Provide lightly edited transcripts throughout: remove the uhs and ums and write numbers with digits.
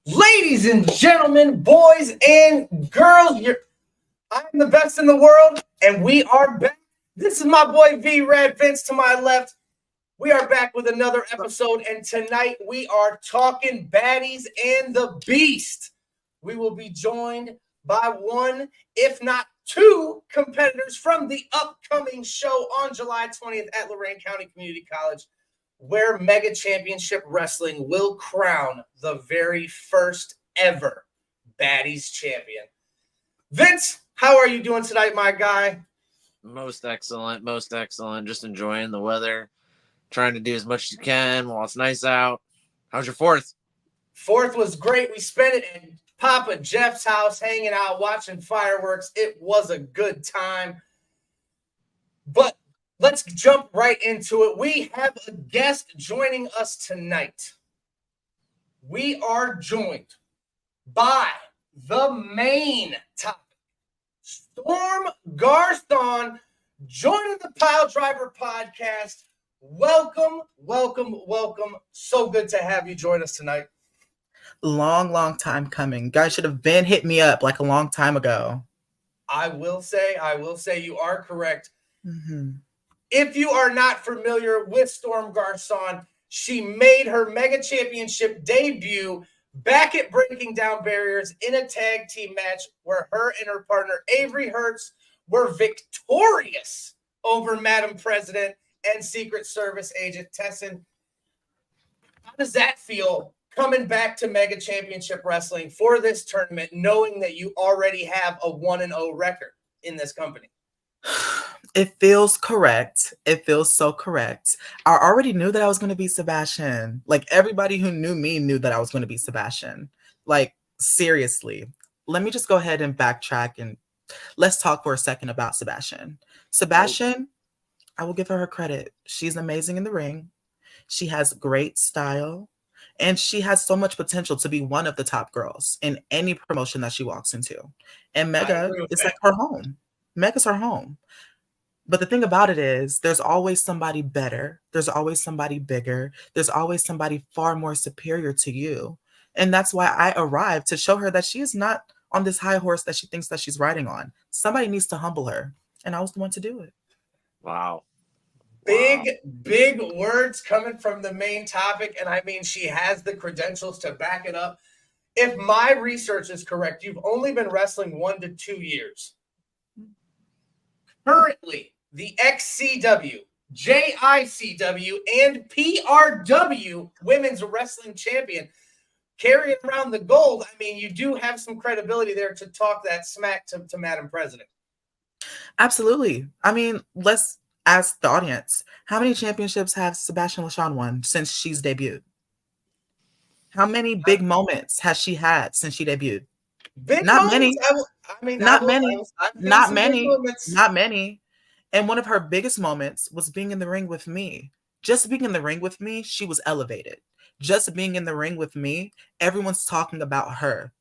Ladies and gentlemen, boys and girls, I'm the best in the world, and we are back. This is my boy V Red Vince to my left. We are back with another episode, and tonight we are talking Baddies and the Beast. We will be joined by one, if not two, competitors from the upcoming show on July 20th at Lorain County Community College, where Mega Championship Wrestling will crown the very first ever Baddies Champion. Vince, how are you doing tonight, my guy? Most excellent. Just enjoying the weather, trying to do as much as you can while it's nice out. How's your fourth? Fourth was great. We spent it in Papa Jeff's house, hanging out, watching fireworks. It was a good time. But let's jump right into it. We have a guest joining us tonight. We are joined by the main topic, Stxrm Garcon, joining the Piledriver Podcast. Welcome. So good to have you join us tonight. Long time coming. Guys should have been hit me up like a long time ago. I will say you are correct. Mm-hmm. If you are not familiar with Stxrm Garcon, she made her Mega Championship debut back at Breaking Down Barriers in a tag team match where her and her partner Avery Hertz were victorious over Madam President and Secret Service Agent Tessin. How does that feel coming back to Mega Championship Wrestling for this tournament, knowing that you already have a 1-0 record in this company? It feels correct. It feels so correct. I already knew that I was going to be Sebastian. Like, everybody who knew me knew that I was going to be Sebastian. Like, seriously. Let me just go ahead and backtrack and let's talk for a second about Sebastian. Sebastian, I will give her credit. She's amazing in the ring. She has great style. And she has so much potential to be one of the top girls in any promotion that she walks into. And Mega is like her home. Mega's her home. But the thing about it is, there's always somebody better. There's always somebody bigger. There's always somebody far more superior to you. And that's why I arrived to show her that she is not on this high horse that she thinks that she's riding on. Somebody needs to humble her. And I was the one to do it. Wow. Big words coming from the main topic. And I mean, she has the credentials to back it up. If my research is correct, you've only been wrestling 1 to 2 years. Currently, the XCW, JICW, and PRW Women's Wrestling Champion, carrying around the gold. I mean, you do have some credibility there to talk that smack to Madam President. Absolutely. I mean, let's ask the audience, how many championships have Sebastian LaShawn won since she's debuted? How many big moments has she had since she debuted? Not many. Not many. And one of her biggest moments was being in the ring with me. Just being in the ring with me, she was elevated. Just being in the ring with me, everyone's talking about her.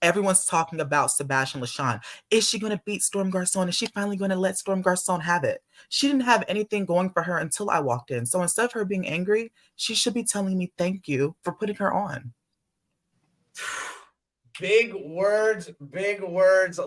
Everyone's talking about Sebastian LaShawn. Is she going to beat Stxrm Garcon? Is she finally going to let Stxrm Garcon have it? She didn't have anything going for her until I walked in. So instead of her being angry, she should be telling me thank you for putting her on. Big words.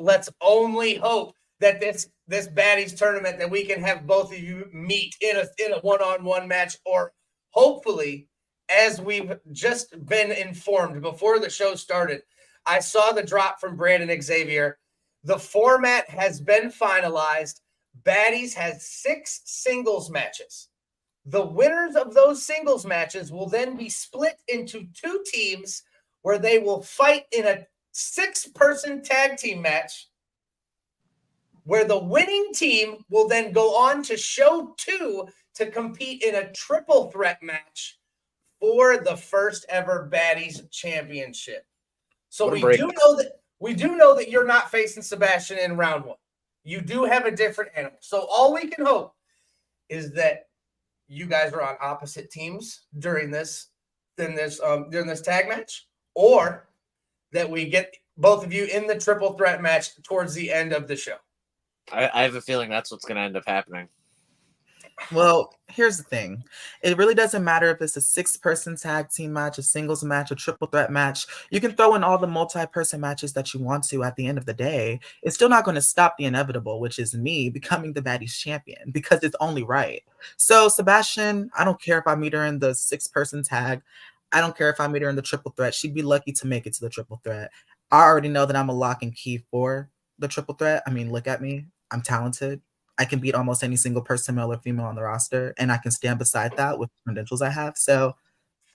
Let's only hope that this Baddies tournament that we can have both of you meet in a one-on-one match, or hopefully, as we've just been informed before the show started, I saw the drop from Brandon Xavier. The format has been finalized. Baddies has 6 singles matches. The winners of those singles matches will then be split into 2 teams where they will fight in a 6-person tag team match, where the winning team will then go on to show 2 to compete in a triple threat match for the first ever Baddies Championship. So we do know that you're not facing Sebastian in round 1. You do have a different animal. So all we can hope is that you guys are on opposite teams during this tag match, or that we get both of you in the triple threat match towards the end of the show. I have a feeling that's what's going to end up happening. Well, here's the thing. It really doesn't matter if it's a 6-person tag team match, a singles match, a triple threat match. You can throw in all the multi-person matches that you want to at the end of the day. It's still not going to stop the inevitable, which is me becoming the Baddies Champion, because it's only right. So, Sebastian, I don't care if I meet her in the 6-person tag. I don't care if I meet her in the triple threat. She'd be lucky to make it to the triple threat. I already know that I'm a lock and key for the triple threat. I mean, look at me. I'm talented. I can beat almost any single person, male or female, on the roster, and I can stand beside that with the credentials I have. So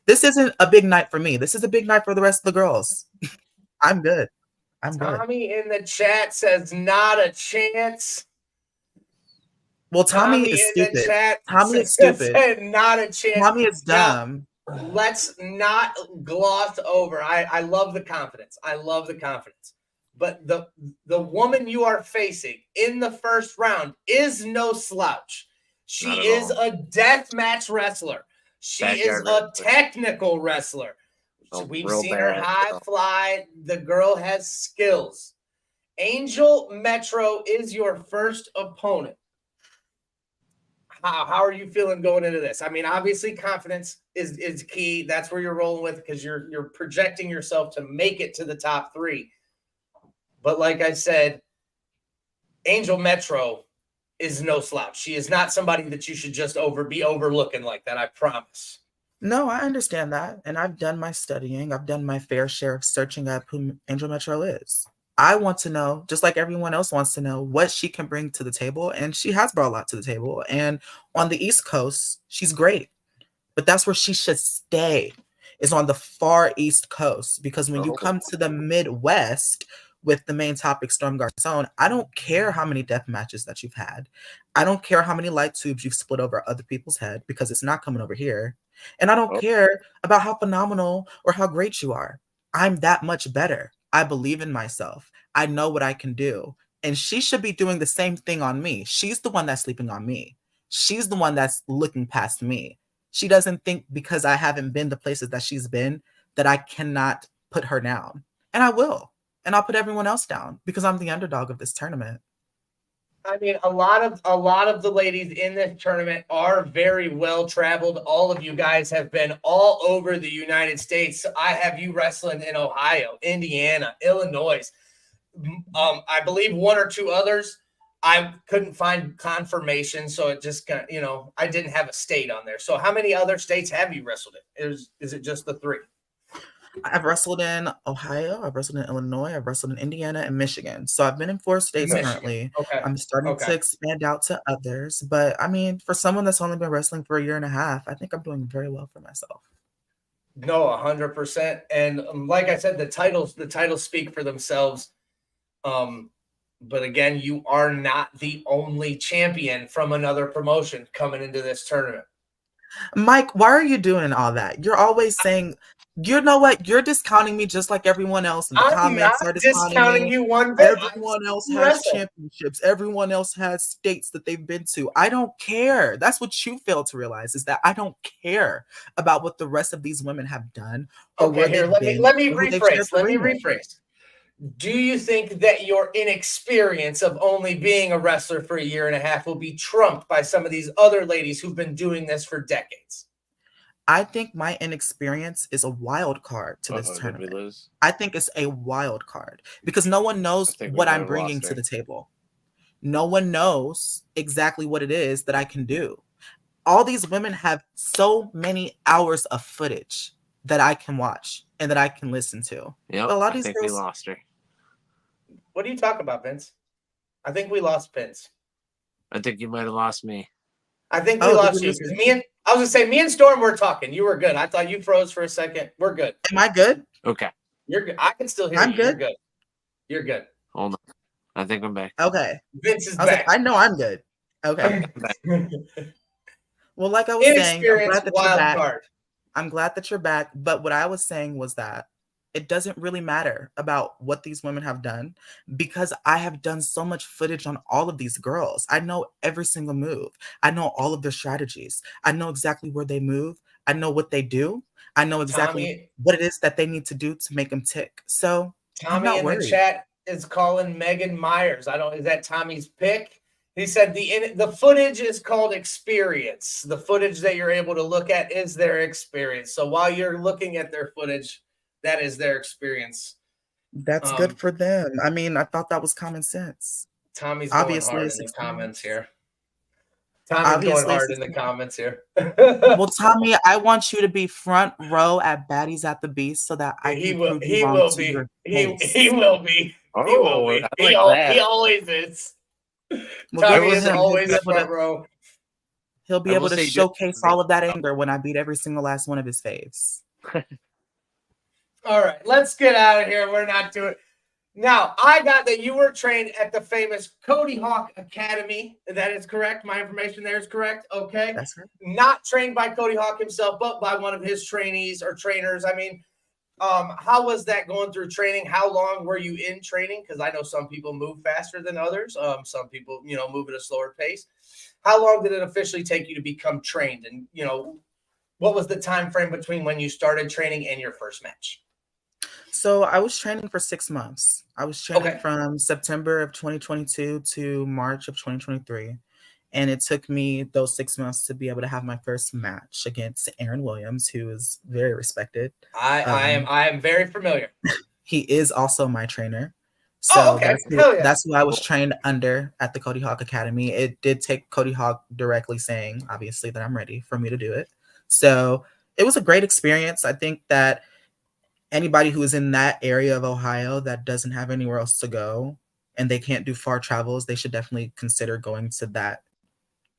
this isn't a big night for me. This is a big night for the rest of the girls. I'm good. I'm good. Tommy in the chat says not a chance. Well, Tommy is in the stupid. chat Tommy is stupid. said not a chance. Tommy is dumb. Now, let's not gloss over. I love the confidence. I love the confidence. But the woman you are facing in the first round is no slouch. She is a deathmatch wrestler. She is a technical wrestler. We've seen her high fly. The girl has skills. Angel Metro is your first opponent. How are you feeling going into this? I mean, obviously confidence is key. That's where you're rolling with, because you're projecting yourself to make it to the top 3. But like I said, Angel Metro is no slouch. She is not somebody that you should just be overlooking like that, I promise. No, I understand that. And I've done my studying. I've done my fair share of searching up who Angel Metro is. I want to know, just like everyone else wants to know, what she can bring to the table. And she has brought a lot to the table. And on the East Coast, she's great. But that's where she should stay, is on the far East Coast. Because when you come to the Midwest with the main topic, Stxrm Garcon, I don't care how many death matches that you've had. I don't care how many light tubes you've split over other people's head, because it's not coming over here. And I don't care about how phenomenal or how great you are. I'm that much better. I believe in myself. I know what I can do. And she should be doing the same thing on me. She's the one that's sleeping on me. She's the one that's looking past me. She doesn't think because I haven't been the places that she's been that I cannot put her down. And I will. And I'll put everyone else down because I'm the underdog of this tournament. I mean, a lot of the ladies in this tournament are very well traveled. All of you guys have been all over the United States. I have you wrestling in Ohio, Indiana, Illinois. I believe 1 or 2 others. I couldn't find confirmation, so it just kind of, I didn't have a state on there. So how many other states have you wrestled in? Is it just the 3? I've wrestled in Ohio, I've wrestled in Illinois, I've wrestled in Indiana and Michigan. So I've been in 4 states currently. Okay. I'm starting to expand out to others. But I mean, for someone that's only been wrestling for a year and a half, I think I'm doing very well for myself. No, 100%. And like I said, the titles speak for themselves. But again, you are not the only champion from another promotion coming into this tournament. Mike, why are you doing all that? You're always saying, you know what? You're discounting me just like everyone else. And the comments are discounting you one bit. Everyone else has championships. Everyone else has states that they've been to. I don't care. That's what you fail to realize, is that I don't care about what the rest of these women have done. Okay, here, let me rephrase. Do you think that your inexperience of only being a wrestler for a year and a half will be trumped by some of these other ladies who've been doing this for decades? I think my inexperience is a wild card to this tournament. I think it's a wild card because no one knows what I'm bringing to the table. No one knows exactly what it is that I can do. All these women have so many hours of footage that I can watch and that I can listen to. Yep, a lot of I these think girls, we lost her. What are you talking about, Vince? I think we lost Vince. I think you might have lost me. I think we lost you. I was gonna say, me and Storm were talking. You were good. I thought you froze for a second. We're good. Am I good? Okay. You're good. I can still hear you. I'm good. You're good. You're good. Hold on. I think I'm back. Okay. Vince is back. I know I'm good. Okay. Well, like I was saying, I'm glad that you're back. But what I was saying was that it doesn't really matter about what these women have done because I have done so much footage on all of these girls. I know every single move. I know all of their strategies. I know exactly where they move. I know what they do. I know exactly what it is that they need to do to make them tick. So Tommy in the chat is calling Megan Myers. Is that Tommy's pick? He said the footage is called experience. The footage that you're able to look at is their experience. So while you're looking at their footage, that is their experience. That's good for them. I mean, I thought that was common sense. Tommy's Obviously, going hard it's in the experience. comments here. Tommy's Obviously, going hard it's in the comments here. Well, Tommy, I want you to be front row at Baddies at the Beast so that I can prove you wrong to your face. He will be. He will be. I like that. He always is. Well, Tommy good is for him. always front row. He'll be I able will to say showcase just- all of that anger when I beat every single last one of his faves. All right, let's get out of here. We're not doing. Now, I got that you were trained at the famous Cody Hawk Academy. That is correct. My information there is correct. Okay. That's right. Not trained by Cody Hawk himself, but by one of his trainees or trainers. I mean, how was that going through training? How long were you in training? Because I know some people move faster than others. Some people, move at a slower pace. How long did it officially take you to become trained? And, what was the time frame between when you started training and your first match? So I was training for 6 months. I was training Okay. from September of 2022 to March of 2023. And it took me those 6 months to be able to have my first match against Aaron Williams, who is very respected. I am very familiar. He is also my trainer. So okay. Hell yeah. that's who I was trained under at the Cody Hawk Academy. It did take Cody Hawk directly saying, obviously, that I'm ready for me to do it. So it was a great experience. I think that anybody who is in that area of Ohio that doesn't have anywhere else to go and they can't do far travels, they should definitely consider going to that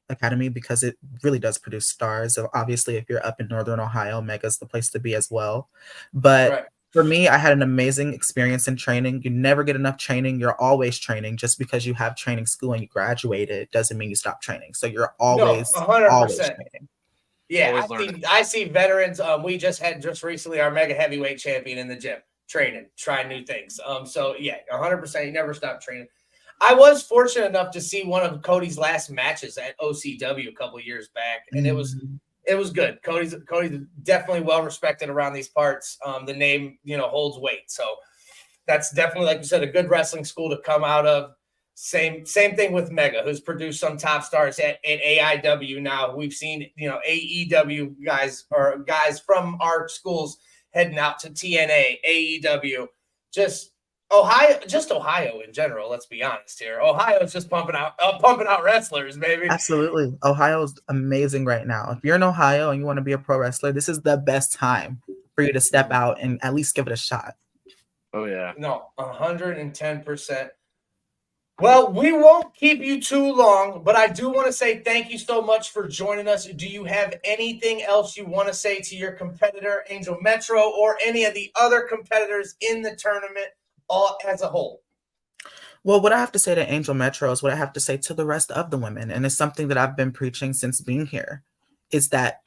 academy because it really does produce stars. So obviously, if you're up in Northern Ohio, Mega's the place to be as well. But Right. For me, I had an amazing experience in training. You never get enough training. You're always training. Just because you have training school and you graduated doesn't mean you stop training. So you're always, 100%. always training. Yeah, I see veterans. We just recently our mega heavyweight champion in the gym training, trying new things. So yeah, 100%. You never stop training. I was fortunate enough to see one of Cody's last matches at OCW a couple of years back, and it was good. Cody's definitely well respected around these parts. The name holds weight, so that's definitely, like you said, a good wrestling school to come out of. Same thing with Mega, who's produced some top stars at AIW. Now we've seen AEW guys from our schools heading out to TNA, AEW, just Ohio in general. Let's be honest here. Ohio's just pumping out wrestlers, baby. Absolutely. Ohio's amazing right now. If you're in Ohio and you want to be a pro wrestler, this is the best time for you to step out and at least give it a shot. Oh yeah. No, 110%. Well, we won't keep you too long, but I do want to say thank you so much for joining us. Do you have anything else you want to say to your competitor, Angel Metro, or any of the other competitors in the tournament all as a whole? Well, what I have to say to Angel Metro is what I have to say to the rest of the women. And it's something that I've been preaching since being here, is that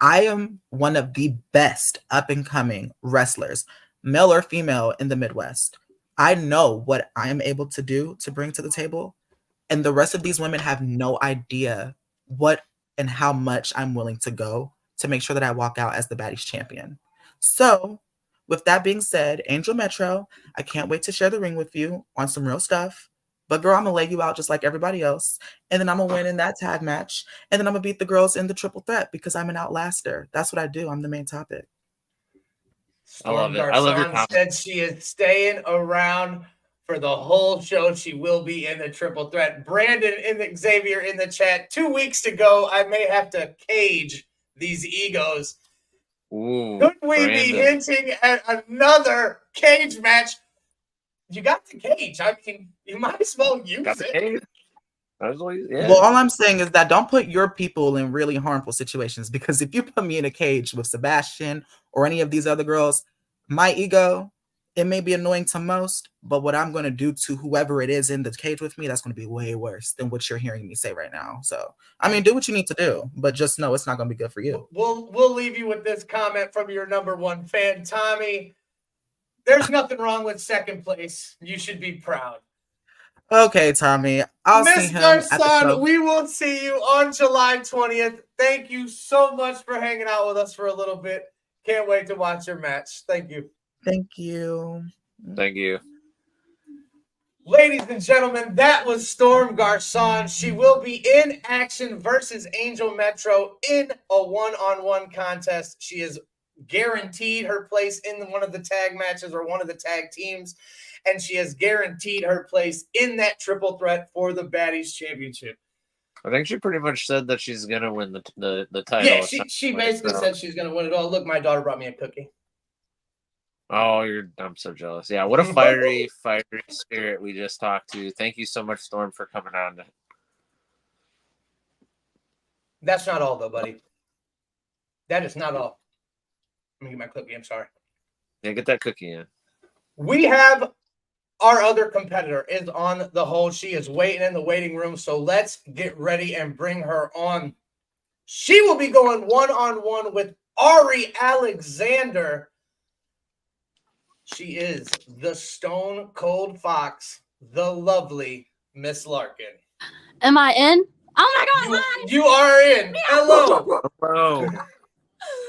I am one of the best up-and-coming wrestlers, male or female, in the Midwest. I know what I am able to do to bring to the table, and the rest of these women have no idea what and how much I'm willing to go to make sure that I walk out as the Baddies Champion. So, with that being said, Angel Metro, I can't wait to share the ring with you on some real stuff. But girl, I'm going to lay you out just like everybody else, and then I'm going to win in that tag match, and then I'm going to beat the girls in the triple threat because I'm an outlaster. That's what I do. I'm the main topic. I love it. Garcon I love your comment. said she is staying around for the whole show. She will be in the triple threat. Brandon and Xavier in the chat. 2 weeks to go. I may have to cage these egos. Ooh, Could we Brandon. be hinting at another cage match? You got the cage. I mean, you might as well use Got the it. cage? Yeah. Well, all I'm saying is that don't put your people in really harmful situations, because if you put me in a cage with Sebastian or any of these other girls, my ego, it may be annoying to most, but what I'm going to do to whoever it is in the cage with me, that's going to be way worse than what you're hearing me say right now. So, I mean, do what you need to do, but just know it's not going to be good for you. We'll leave you with this comment from your number one fan, Tommy. There's nothing wrong with second place. You should be proud. Okay, Tommy. I'll see him at the Garcon, show. we will see you on July 20th. Thank you so much for hanging out with us for a little bit. Can't wait to watch your match. Thank you. Thank you. Thank you. Ladies and gentlemen, that was Stxrm Garcon. She will be in action versus Angel Metro in a one-on-one contest. She is guaranteed her place in one of the tag matches or one of the tag teams, and she has guaranteed her place in that triple threat for the Baddies Championship. I think she pretty much said that she's gonna win the title. Yeah, she basically said she's going to win it all. Look, my daughter brought me a cookie. Oh, I'm so jealous. Yeah, what a fiery spirit we just talked to. Thank you so much, Stxrm, for coming on. That's not all, though, buddy. That is not all. Let me get my cookie. I'm sorry. Yeah, get that cookie in. We have our other competitor is on the hold. She is waiting in the waiting room, so let's get ready and bring her on. She will be going one-on-one with Ari Alexander. She is the Stone Cold Fox, the lovely Miss Larkan. Am I in? Oh my God! You are in. Hello. Hello.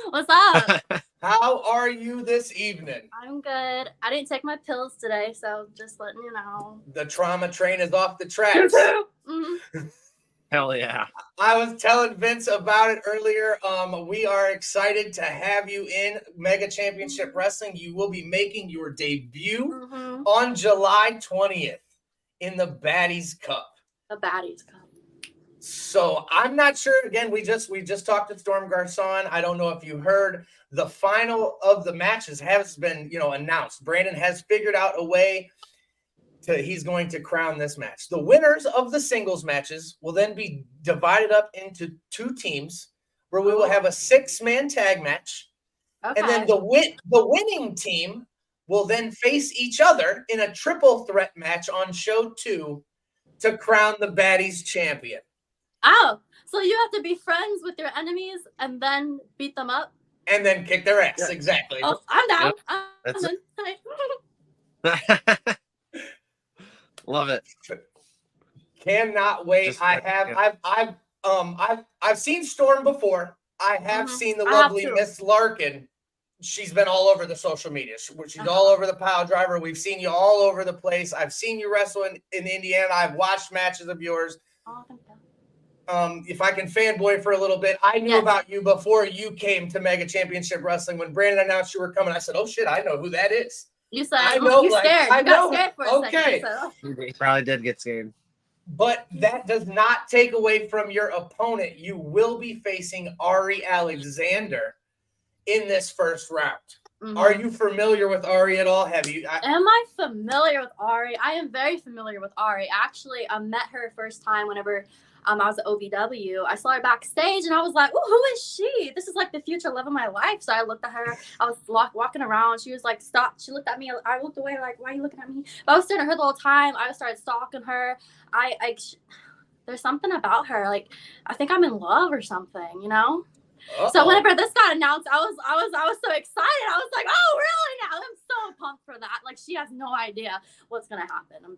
What's up? How are you this evening? I'm good. I didn't take my pills today, so just letting you know. The trauma train is off the tracks. Mhm. Hell yeah. I was telling Vince about it earlier. We are excited to have you in Mega Championship Wrestling. You will be making your debut Mhm. on July 20th in the Baddies Cup. The Baddies Cup. So I'm not sure. Again, we just talked to Stxrm Garcon. I don't know if you heard the final of the matches has been, announced. Brandon has figured out a way he's going to crown this match. The winners of the singles matches will then be divided up into two teams where we will have a 6-man tag match. Okay. And then the winning team will then face each other in a triple threat match on show 2 to crown the Baddies Champion. Oh, so you have to be friends with your enemies and then beat them up? And then kick their ass. Yeah. Exactly. Oh, I'm down. Yep. I'm That's in. Love it. Cannot wait. I've seen Stxrm before. I have seen the I have lovely too. Miss Larkan. She's been all over the social media. She's all over the Piledriver. We've seen you all over the place. I've seen you wrestle in Indiana. I've watched matches of yours. Oh, thank you. If I can fanboy for a little bit, I knew Yes. about you before you came to Mega Championship Wrestling. When Brandon announced you were coming, I said, "Oh shit, I know who that is." You said I know, you like, scared. I You got know. scared for a Okay. second. So. He probably did get scared. But that does not take away from your opponent. You will be facing Ari Alexander in this first round. Mhm. Are you familiar with Ari at all? Have you? Am I familiar with Ari? I am very familiar with Ari. Actually, I met her first time whenever I was at OVW. I saw her backstage and I was like, "Oh, who is she? This is like the future love of my life." So I looked at her. I was walking around. She was like, "Stop." She looked at me. I looked away like, "Why are you looking at me?" But I was staring at her the whole time. I started stalking her. There's something about her. Like, I think I'm in love or something, So whenever this got announced, I was so excited. I was like, "Oh, really now?" I'm so pumped for that. Like, she has no idea what's gonna happen.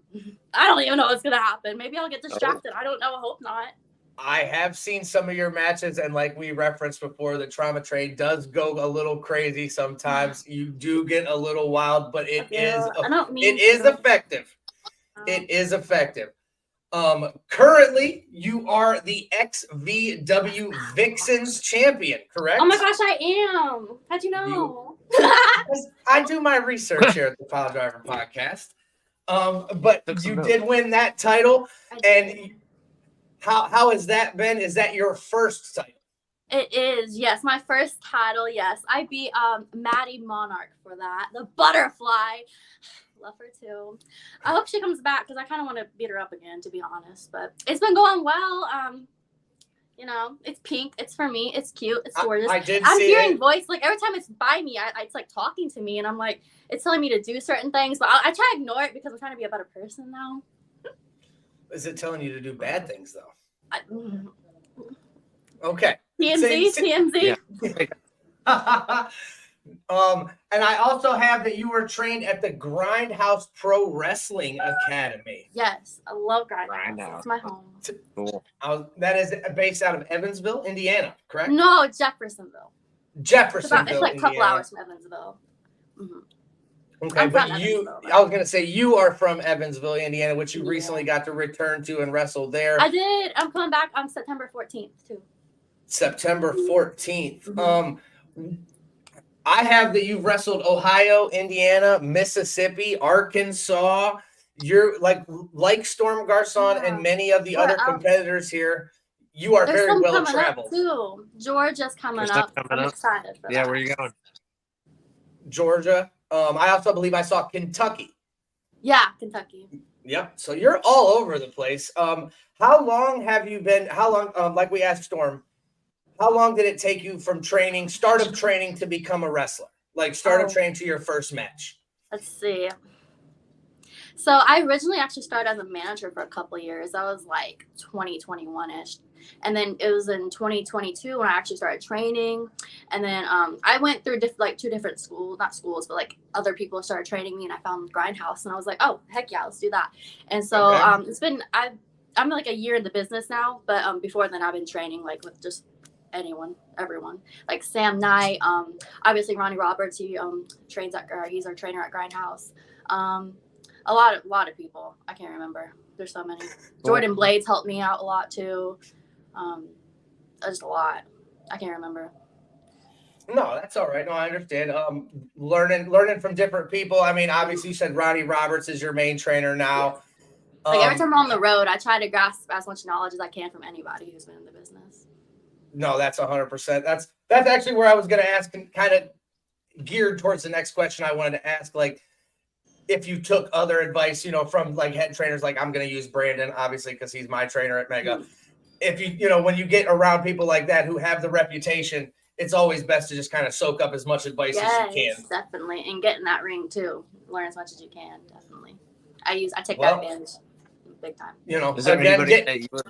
I don't even know what's gonna happen. Maybe I'll get distracted. I don't know. I hope not. I have seen some of your matches, and like we referenced before, the trauma train does go a little crazy sometimes. You do get a little wild, but it is effective. It is effective. Currently, you are the XVW Vixens champion, correct? Oh my gosh, I am. How'd you know? I do my research here at the Piledriver Podcast. But you did win that title, and how has that been? Is that your first title? It is, yes. My first title, yes. I beat Maddie Monarch for that. The butterfly. Love her too. I hope she comes back because I kind of want to beat her up again, to be honest. But it's been going well. It's pink. It's for me. It's cute. It's gorgeous. I'm hearing voice. Like, every time it's by me, it's like talking to me. And I'm like, it's telling me to do certain things. But I try to ignore it because I'm trying to be a better person now. Is it telling you to do bad things, though? Mm. Okay. TMZ. Yeah. And I also have that you were trained at the Grindhouse Pro Wrestling Academy. Yes, I love Grindhouse. Grindhouse. It's my home. Cool. That is based out of Evansville, Indiana, correct? No, Jeffersonville. Jeffersonville, It's like a couple Indiana. hours from Evansville. Mm-hmm. Okay, I'm but from you, Evansville, I was going to say you are from Evansville, Indiana, which you recently got to return to and wrestle there. I did. I'm coming back on September 14th too. September 14th. Mm-hmm. I have that you've wrestled Ohio, Indiana, Mississippi, Arkansas. You're like Stxrm Garcon and many of the Where other else? competitors here. You are There's very some well coming traveled. up too. Georgia's coming There's some up. coming I'm up. excited for Yeah, that. where you going? Georgia. I also believe I saw Kentucky. Yeah, Kentucky. Yep. So you're all over the place. How long have you been? How long? Like we asked Storm, how long did it take you from start of training to become a wrestler? Like start of training to your first match? Let's see. So I originally actually started as a manager for a couple of years. That was like 2021-ish. And then it was in 2022 when I actually started training. And then I went through two different schools, not schools, but like other people started training me, and I found Grindhouse, and I was like, oh, heck yeah, let's do that. And so it's been, I'm like a year in the business now, but before then I've been training like with just everyone, like Sam Knight, obviously Ronnie Roberts, he trains at, he's our trainer at Grindhouse. A lot of people. I can't remember. There's so many. Jordan Blades helped me out a lot too. Just a lot. I can't remember. No, that's all right. No, I understand. Learning from different people. I mean, obviously you said Ronnie Roberts is your main trainer now. Like every time I'm on the road, I try to grasp as much knowledge as I can from anybody who's been in the business. No, that's 100%. That's actually where I was going to ask, and kind of geared towards the next question I wanted to ask. Like, if you took other advice, from like head trainers, like I'm going to use Brandon, obviously, because he's my trainer at Mega. Mm-hmm. If when you get around people like that who have the reputation, it's always best to just kind of soak up as much advice as you can. Definitely. And get in that ring too. Learn as much as you can. Definitely. I take that advantage big time. Is there anybody that you would...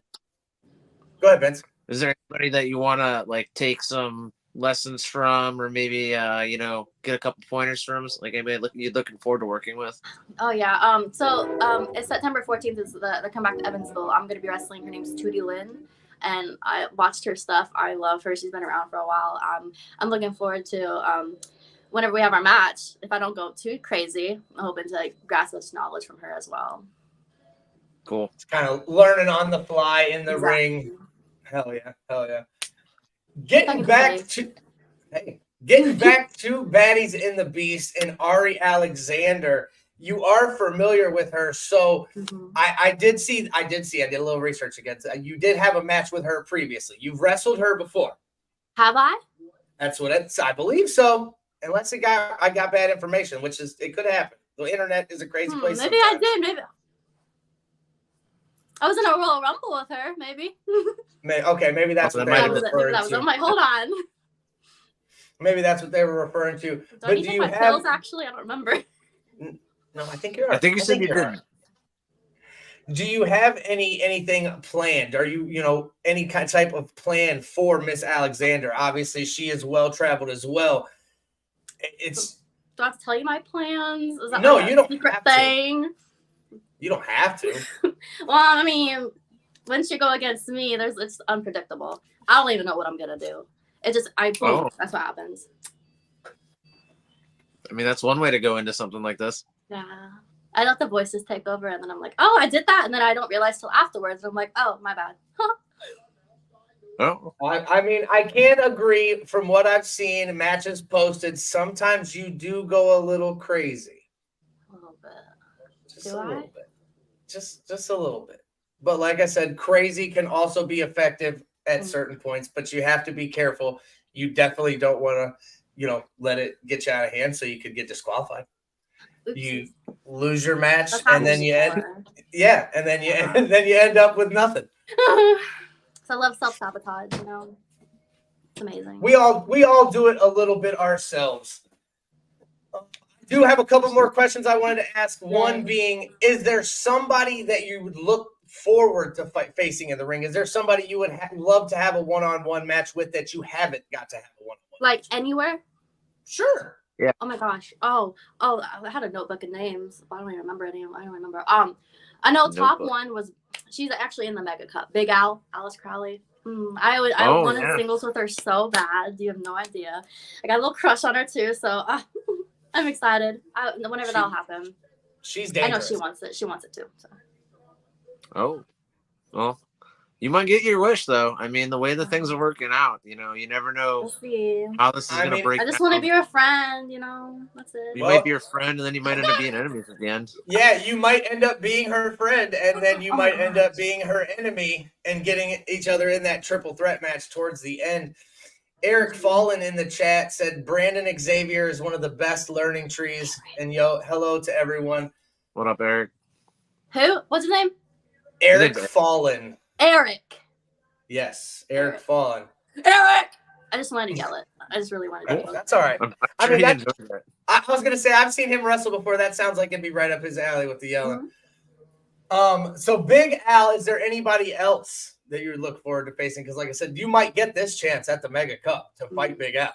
Go ahead, Vince. Is there anybody that you want to like take some lessons from, or maybe get a couple pointers from, like anybody you're looking forward to working with? Oh yeah. So it's September 14th is the comeback to Evansville. I'm gonna be wrestling. Her name's Tootie Lynn, and I watched her stuff. I love her. She's been around for a while. I'm looking forward to whenever we have our match. If I don't go too crazy, I'm hoping to like grasp this knowledge from her as well. Cool. It's kind of learning on the fly in the ring. Hell yeah. Getting back to Baddies in the Beast and Ari Alexander. You are familiar with her, so I did a little research against it. You did have a match with her previously. You've wrestled her before. Have I? That's what I believe so. Unless I got bad information, which is it could happen. The internet is a crazy place. Maybe sometimes. I did. Maybe I was in a Royal Rumble with her. Maybe. Maybe that's what they were referring to. I'm like, hold on. Maybe that's what they were referring to. Do you have pills? Actually, I don't remember. No, I think you're. I think you said you did. Do you have anything planned? Are you any type of plan for Miss Alexander? Obviously, she is well traveled as well. Do I have to tell you my plans? Is that no, like you don't secret have thing? To. You don't have to. Well, I mean, once you go against me, it's unpredictable. I don't even know what I'm gonna do. That's what happens. I mean, that's one way to go into something like this. Yeah. I let the voices take over, and then I'm like, oh, I did that, and then I don't realize till afterwards. And I'm like, oh, my bad. Oh. I mean, I can agree from what I've seen, matches posted, sometimes you do go a little crazy. A little bit. Just a little bit. Just a little bit. But like I said, crazy can also be effective at certain points, but you have to be careful. You definitely don't want to, let it get you out of hand so you could get disqualified. Oops. You lose your match and then you end up with nothing. So I love self-sabotage, It's amazing. We all do it a little bit ourselves. I do have a couple more questions I wanted to ask. One being, is there somebody that you would look forward to facing in the ring? Is there somebody you would love to have a one-on-one match with that you haven't got to have a one-on-one? Like anywhere? Sure. Yeah. Oh my gosh. Oh, I had a notebook of names. I don't even remember any of them. I don't remember. I know top one was, she's actually in the Mega Cup. Big Al, Alice Crowley. I wanted singles with her so bad. You have no idea. I got a little crush on her too. So I'm excited. Whenever that'll happen. She's I know dangerous. she wants it. She wants it too. So. Oh, well, you might get your wish though. I mean, the way the things are working out, you never know We'll see. how this is gonna break. I just want to be her friend, That's it. You might be her friend, and then you might end up being enemies at the end. Yeah, you might end up being her friend, and then you might end up being her enemy and getting each other in that triple threat match towards the end. Eric Fallen in the chat said Brandon Xavier is one of the best learning trees. And hello to everyone. What up, Eric? Who? What's his name? Eric Fallen. Eric. Yes, Eric Fallen. Eric! I just wanted to yell it. I just really wanted to yell it. That's all right. I mean, I was going to say, I've seen him wrestle before. That sounds like it'd be right up his alley with the yelling. Mm-hmm. So Big Al, is there anybody else that you look forward to facing? Because like I said, you might get this chance at the Mega Cup to fight Big Al.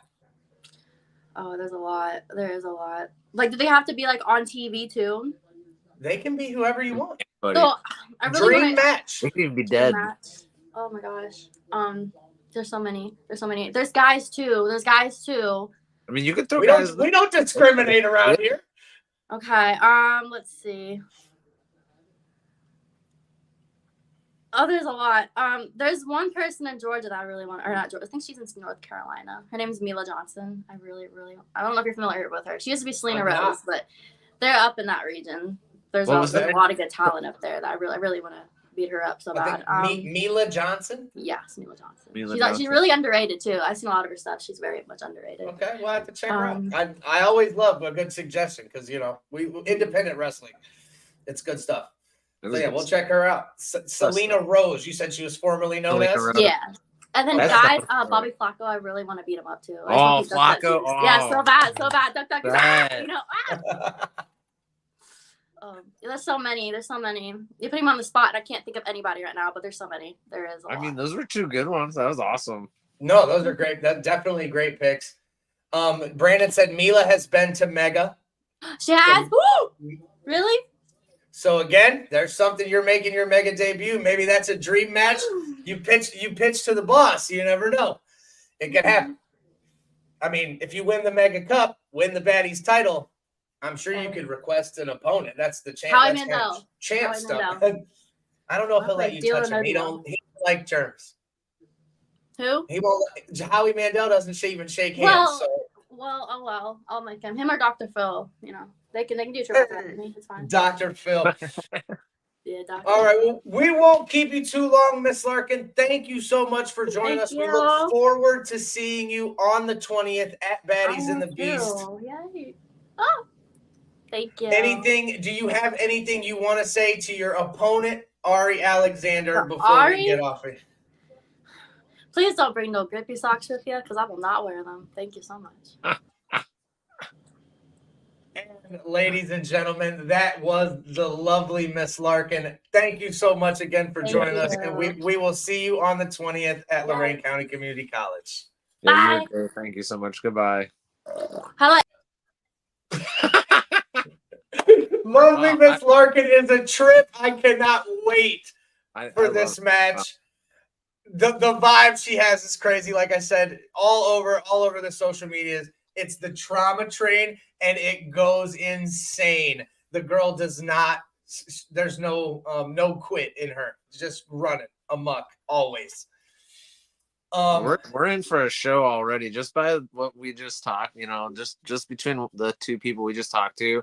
Oh, there's a lot. There is a lot. Like, do they have to be like on TV too? They can be whoever you want. So, I really Dream match. They can even be dead. Oh my gosh. There's so many. There's guys too. I mean, you could throw We guys. we don't discriminate around here. Okay. Let's see. Oh, there's a lot. There's one person in Georgia that I really want, or not Georgia. I think she's in North Carolina. Her name is Mila Johnson. I don't know if you're familiar with her. She used to be Selena Rose, but they're up in that region. There's a lot of good talent up there that I really want to beat her up so bad. Mila Johnson? Yes, Mila Johnson. Johnson. She's really underrated too. I've seen a lot of her stuff. She's very much underrated. Okay, well, I have to check her out. I always love a good suggestion because, we independent wrestling. It's good stuff. So yeah, we'll check her out. Selena Rose, you said she was formerly known as? Yeah. And then guys, Bobby Flacco, I really want to beat him up too. Flacco. Yeah, so bad. Duck, bad. There's so many. You put him on the spot, and I can't think of anybody right now, but there's so many. There is a lot. I mean, those were two good ones. That was awesome. No, those are great. That's definitely great picks. Brandon said Mila has been to Mega. She has? Woo! Really? So again, there's something you're making your Mega debut. Maybe that's a dream match. You pitch to the boss. You never know. It could happen. I mean, if you win the Mega Cup, win the Baddies title, I'm sure you could request an opponent. That's the champ. Howie That's Mandel. Champ stuff. I don't know if he'll let you touch him. He don't like germs. Who? He won't. Howie Mandel doesn't even shake hands. Well, I'll make him or Dr. Phil. They can do triple threat with me. It's fine. Dr. Phil. Yeah, Dr. All right. Well, we won't keep you too long, Miss Larkan. Thank you so much for joining us. We look forward to seeing you on the 20th at Baddies in the Beast. Yay. Oh, thank you. Do you have anything you want to say to your opponent, Ari Alexander, before we get off it? Please don't bring no grippy socks with you, because I will not wear them. Thank you so much. And ladies and gentlemen, that was the lovely Miss Larkan. Thank you so much again for joining us. And we will see you on the 20th at Lorain County Community College. Yeah, thank you so much. Goodbye. Hello. Lovely Miss Larkan is a trip. I cannot wait for this match. The vibe she has is crazy. Like I said, all over the social medias. It's the trauma train, and it goes insane. The girl does not. There's no quit in her. Just running amok always. We're in for a show already, just by what we just talked. Just between the two people we just talked to,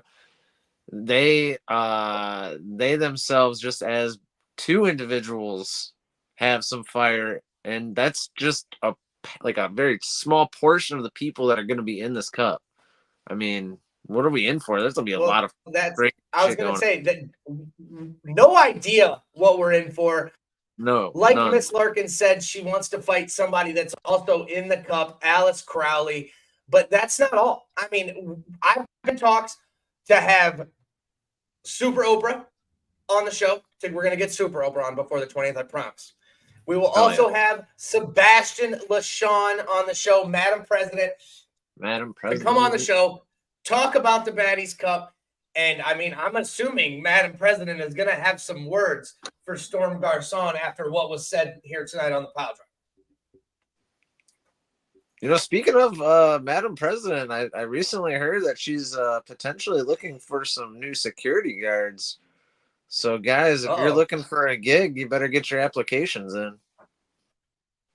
they themselves, just as two individuals, have some fire, and that's just a very small portion of the people that are going to be in this cup. I mean, what are we in for? There's going to be a lot of great I was going to say that no idea what we're in for. No. Like Miss Larkan said, she wants to fight somebody that's also in the cup, Alice Crowley, but that's not all. I mean, I've been talks to have Super Oprah on the show. We're going to get Super Oprah on before the 20th, I promise. We will also have Sebastian LaShawn on the show, Madam President. To come on the show, talk about the Baddies Cup. And, I mean, I'm assuming Madam President is going to have some words for Stxrm Garcon after what was said here tonight on the Piledriver. Speaking of Madam President, I recently heard that she's potentially looking for some new security guards. So, guys, if you're looking for a gig, you better get your applications in.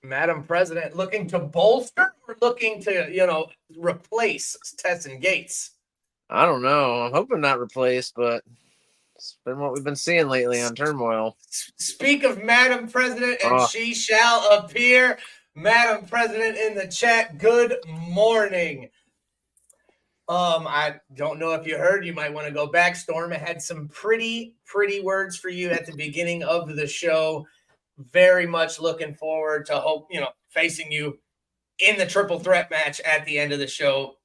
Madam President looking to bolster or looking to, replace Tess and Gates? I don't know. I'm hoping not replace, but it's been what we've been seeing lately on Turmoil. Speak of Madam President, and she shall appear. Madam President in the chat, good morning. I don't know if you heard, you might want to go back. Storm had some pretty words for you at the beginning of the show. Very much looking forward to facing you in the triple threat match at the end of the show.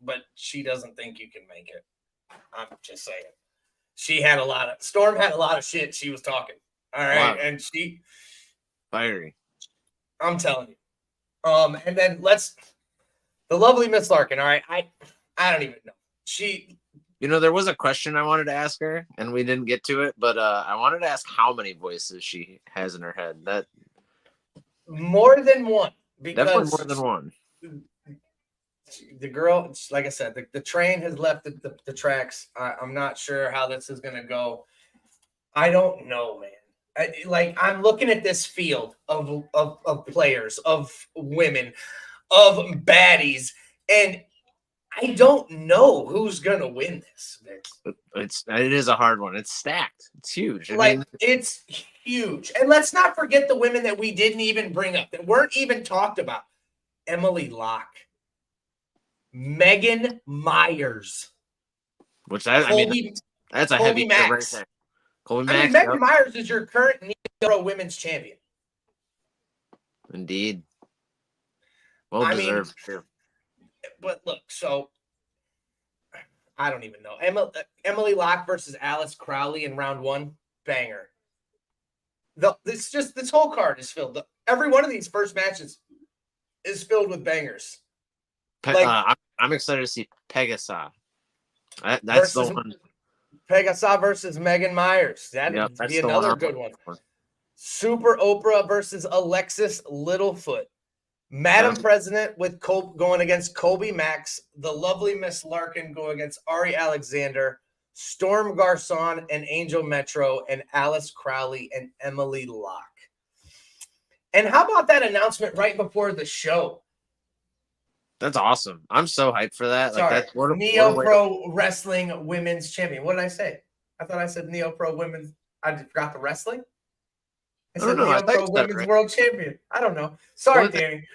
But she doesn't think you can make it. I'm just saying. Storm had a lot of shit she was talking. All right. Wow. And she fiery. I'm telling you. And then the lovely Miss Larkan. All right. I don't even know. There was a question I wanted to ask her and we didn't get to it, but I wanted to ask how many voices she has in her head. That more than one. Definitely more than one. The girl, like I said, the train has left the tracks. I'm not sure how this is going to go. I don't know, man. I'm looking at this field of players, of women, of baddies, and I don't know who's going to win this. It is a hard one. It's stacked. It's huge. It's huge. And let's not forget the women that we didn't even bring up, that weren't even talked about. Emily Locke. Megan Myers. That's a heavy Max. Right there. Colby Max. Megan Myers is your current Neo Women's Champion. Indeed. Well deserved too. But look, so I don't even know. Emily Locke versus Alice Crowley in round 1, banger. This whole card is filled. Every one of these first matches is filled with bangers. I'm excited to see Pegasa. That's the one. Pegasa versus Megan Myers. That'd be another good one. Super Oprah versus Alexis Littlefoot. Madam President with going against Colby Max. The lovely Miss Larkan going against Ari Alexander. Storm Garcon and Angel Metro, and Alice Crowley and Emily Locke. And how about that announcement right before the show? That's awesome. I'm so hyped for that. Sorry, Neo Pro Wrestling Women's Champion. What did I say? I thought I said Neo Pro Women's. I forgot the wrestling. I said Neo Pro Women's World Champion. I don't know. Sorry, Danny.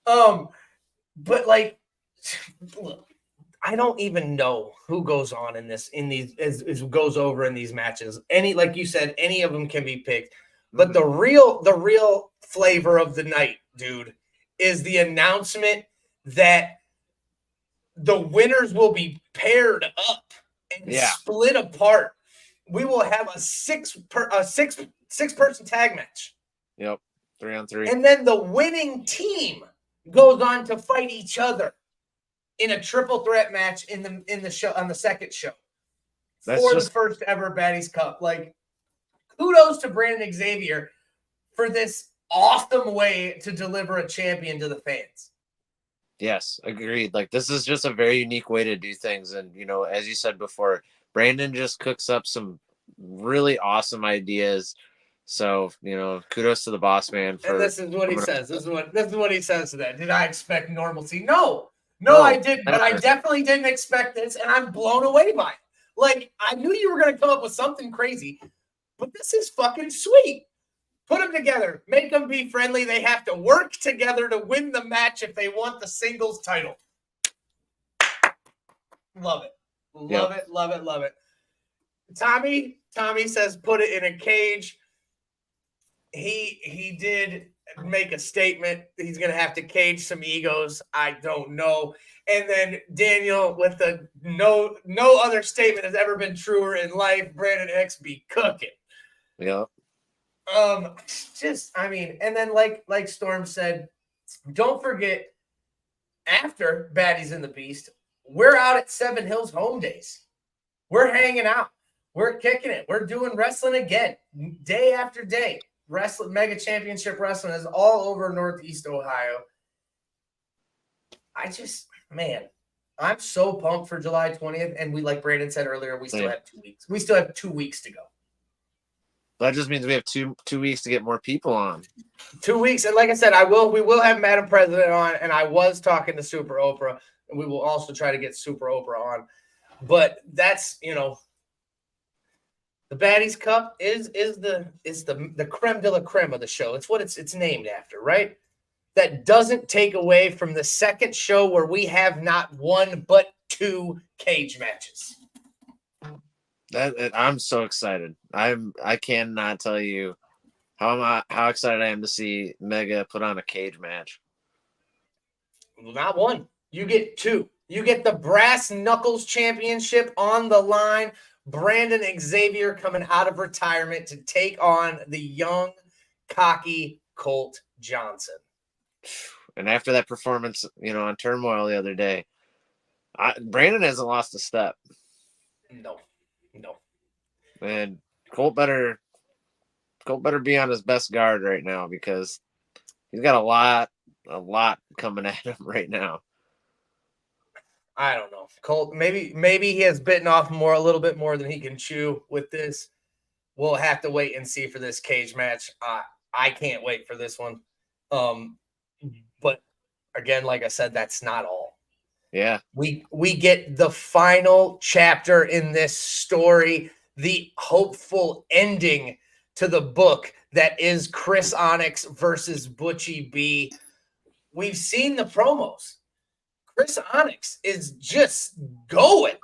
But look, I don't even know who goes on in these goes over in these matches. Like you said, any of them can be picked. But the real flavor of the night, dude, is the announcement that the winners will be paired up and split apart. We will have a six person tag match. Yep, 3-on-3. And then the winning team goes on to fight each other in a triple threat match in the show on the second show. The first ever Baddies Cup. Kudos to Brandon Xavier for this awesome way to deliver a champion to the fans. Yes, agreed. This is just a very unique way to do things. And, as you said before, Brandon just cooks up some really awesome ideas. So, kudos to the boss man. And this is what he says. This is what he says to that. Did I expect normalcy? No, I didn't. But I definitely didn't expect this, and I'm blown away by it. I knew you were going to come up with something crazy, but this is fucking sweet. Put them together. Make them be friendly. They have to work together to win the match if they want the singles title. Love it. Love it. Tommy says put it in a cage. He did make a statement. He's going to have to cage some egos. I don't know. And then Daniel with the no other statement has ever been truer in life. Brandon X be cooking. Yeah. And then like Storm said, don't forget, after Baddies and the Beast, we're out at Seven Hills Home Days. We're hanging out. We're kicking it. We're doing wrestling again, day after day. Mega Championship Wrestling is all over Northeast Ohio. I'm so pumped for July 20th. And we, like Brandon said earlier, we still have 2 weeks. We still have 2 weeks to go. That just means we have two weeks to get more people on. 2 weeks. And like I said, we will have Madam President on, and I was talking to Super Oprah, and we will also try to get Super Oprah on. But that's, the Baddies Cup is the creme de la creme of the show. It's what it's named after, right? That doesn't take away from the second show where we have not one but 2 cage matches. I'm so excited. I cannot tell you how excited I am to see Mega put on a cage match. Not one. You get 2. You get the Brass Knuckles Championship on the line. Brandon Xavier coming out of retirement to take on the young, cocky Colt Johnson. And after that performance, on Turmoil the other day, Brandon hasn't lost a step. No. And Colt better be on his best guard right now because he's got a lot coming at him right now. I don't know. Colt, maybe he has bitten off a little bit more than he can chew with this. We'll have to wait and see for this cage match. I can't wait for this one. But again, like I said, that's not all. Yeah. We get the final chapter in this story, the hopeful ending to the book that is Chris Onyx versus Butchie B. We've seen the promos. Chris Onyx is just going.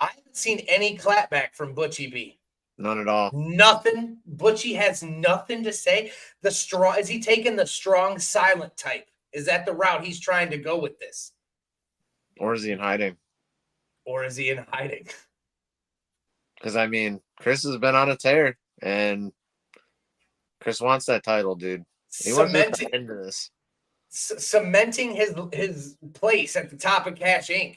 I haven't seen any clapback from Butchie B. None at all. Nothing. Butchie has nothing to say. Is he taking the strong silent type? Is that the route he's trying to go with this? Or is he in hiding? Because, Chris has been on a tear, and Chris wants that title, dude. He wants to end this. Cementing his place at the top of Cash Inc.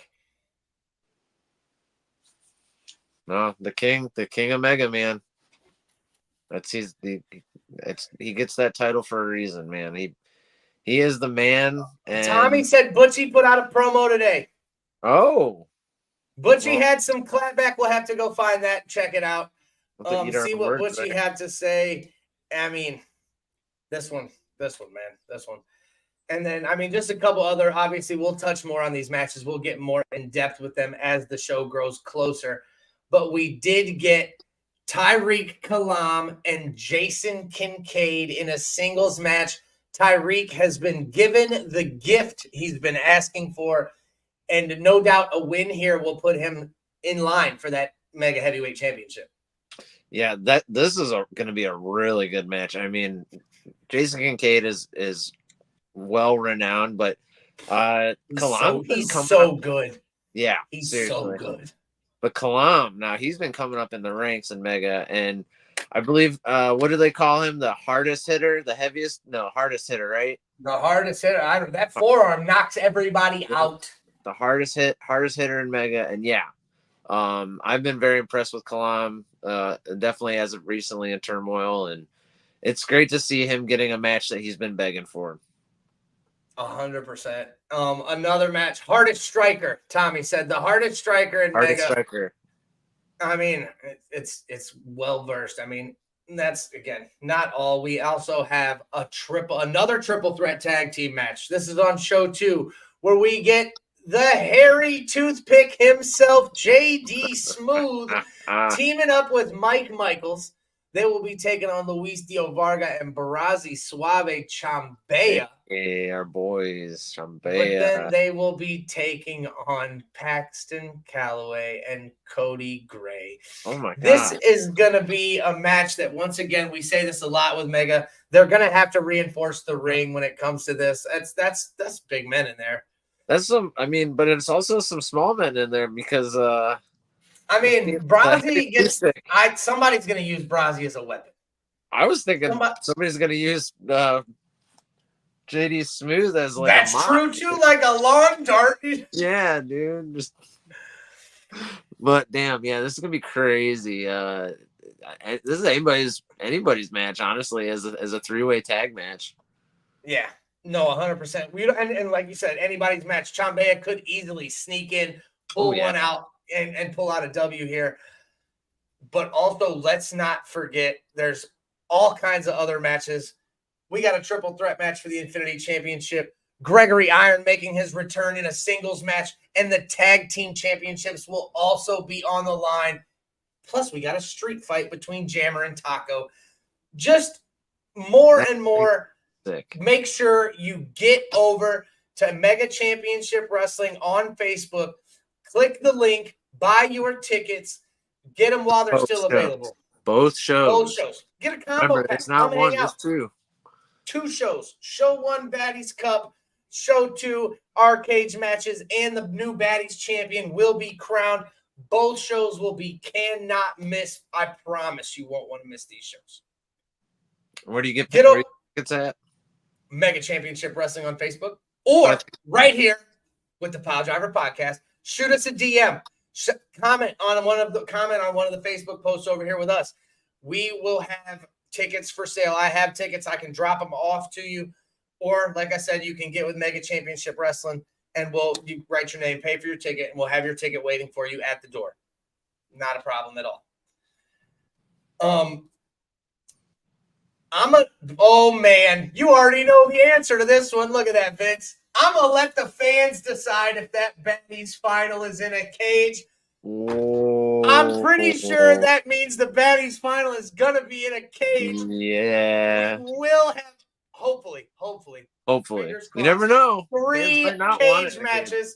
No, the king of Mega, man. He gets that title for a reason, man. He is the man. And Tommy said Butchie put out a promo today. Oh. Butchie had some clapback. We'll have to go find that, check it out. See what Butchie had to say. This one, man. This one. And then, just a couple other, obviously, we'll touch more on these matches. We'll get more in depth with them as the show grows closer. But we did get Tyreek Kalam and Jason Kincaid in a singles match. Tyreek has been given the gift he's been asking for. And no doubt a win here will put him in line for that Mega Heavyweight Championship. Yeah, this is going to be a really good match. Jason Kincaid is well renowned, but he's so good. Yeah, he's seriously. So good. But Kalam, now he's been coming up in the ranks in Mega, and I believe what do they call him? The hardest hitter, hardest hitter, right? The hardest hitter. That forearm knocks everybody out. The hardest hitter in Mega, and I've been very impressed with Kalam, definitely as of recently in Turmoil, and it's great to see him getting a match that he's been begging for. 100%. Another match, hardest striker. Tommy said the hardest striker in Mega. Striker. It's well versed. That's again not all. We also have another triple threat tag team match. This is on show 2, where we get the hairy toothpick himself, JD Smooth, teaming up with Mike Michaels. They will be taking on Luis Dio Varga and Barazi Suave Chambea. Hey, our boys, Chambea. But then they will be taking on Paxton Calloway and Cody Gray. Oh my God. This is going to be a match that, once again, we say this a lot with Mega. They're going to have to reinforce the ring when it comes to this. That's big men in there. That's but it's also some small men in there because Brazzi gets. Somebody's going to use Brazzi as a weapon. I was thinking somebody's going to use JD Smooth as that's true too, like a long dart. Yeah, dude. Just But damn, yeah, this is gonna be crazy. This is anybody's match, honestly, as a 3-way tag match. Yeah, no, 100%. We don't, and like you said, anybody's match. Chambea could easily sneak in, pull one out, and pull out a W here. But also, let's not forget, there's all kinds of other matches. We got a triple threat match for the Infinity Championship. Gregory Iron making his return in a singles match, and the tag team championships will also be on the line. Plus, we got a street fight between Jammer and Taco. Just more and more. Sick. Make sure you get over to Mega Championship Wrestling on Facebook. Click the link, buy your tickets, get them while they're still available. Both shows. Get a combo pack. It's not one, just two. 2 shows. Show 1, Baddies Cup. Show 2, our cage matches, and the new Baddies Champion will be crowned. Both shows will be cannot miss. I promise you won't want to miss these shows. Where do you get tickets at? Mega Championship Wrestling on Facebook, or right here with the Piledriver Podcast. Shoot us a DM. Comment on one of the Facebook posts over here with us. We will have tickets for sale. I have tickets. I can drop them off to you, or like I said, you can get with Mega Championship Wrestling, and you write your name, pay for your ticket, and we'll have your ticket waiting for you at the door. Not a problem at all. Oh man, you already know the answer to this one. Look at that, Vince. I'm going to let the fans decide if that Baddies final is in a cage. Whoa. I'm pretty sure that means the Baddies final is going to be in a cage. Yeah. We will have, hopefully. You never know. 3 cage matches.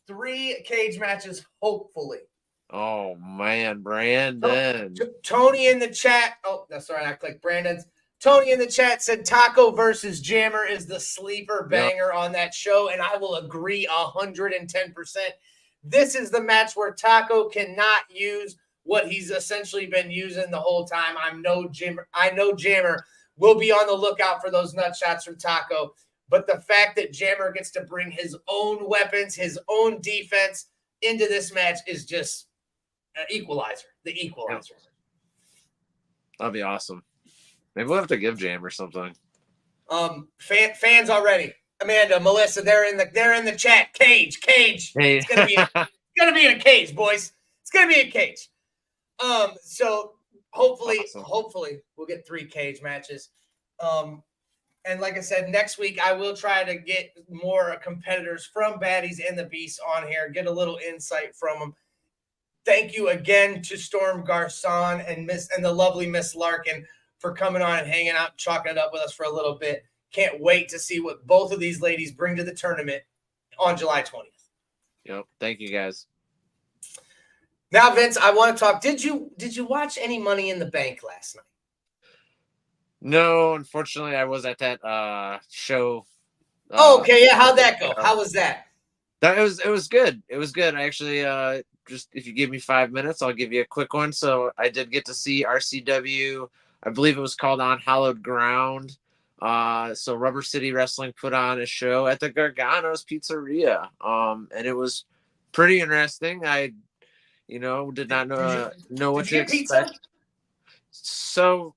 3 cage matches, hopefully. Oh, man, Brandon. Tony in the chat. Oh, no, sorry, I clicked Brandon's. Tony in the chat said Taco versus Jammer is the sleeper banger on that show, and I will agree 110%. This is the match where Taco cannot use what he's essentially been using the whole time. I know Jammer will be on the lookout for those nut shots from Taco, but the fact that Jammer gets to bring his own weapons, his own defense into this match is just an equalizer. The equalizer. That'd be awesome. Maybe we'll have to give Jammer something. Fans already. Amanda, Melissa, they're in the chat. Cage. Hey. It's gonna be in a cage, boys. It's gonna be a cage. So hopefully we'll get 3 cage matches. And like I said, next week I will try to get more competitors from Baddies and the Beast on here, get a little insight from them. Thank you again to Stxrm Garcon and the lovely Miss Larkan for coming on and hanging out, chalking it up with us for a little bit. Can't wait to see what both of these ladies bring to the tournament on July 20th. Yep. Thank you, guys. Now, Vince, I want to talk. Did you watch any Money in the Bank last night? No, unfortunately, I was at that show. Okay, yeah. How'd that go? How was that? It was good. It was good. I actually just, if you give me 5 minutes, I'll give you a quick one. So I did get to see RCW. I believe it was called On Hallowed Ground. So Rubber City Wrestling put on a show at the Gargano's Pizzeria. And it was pretty interesting. I, did not know what to expect. Pizza? So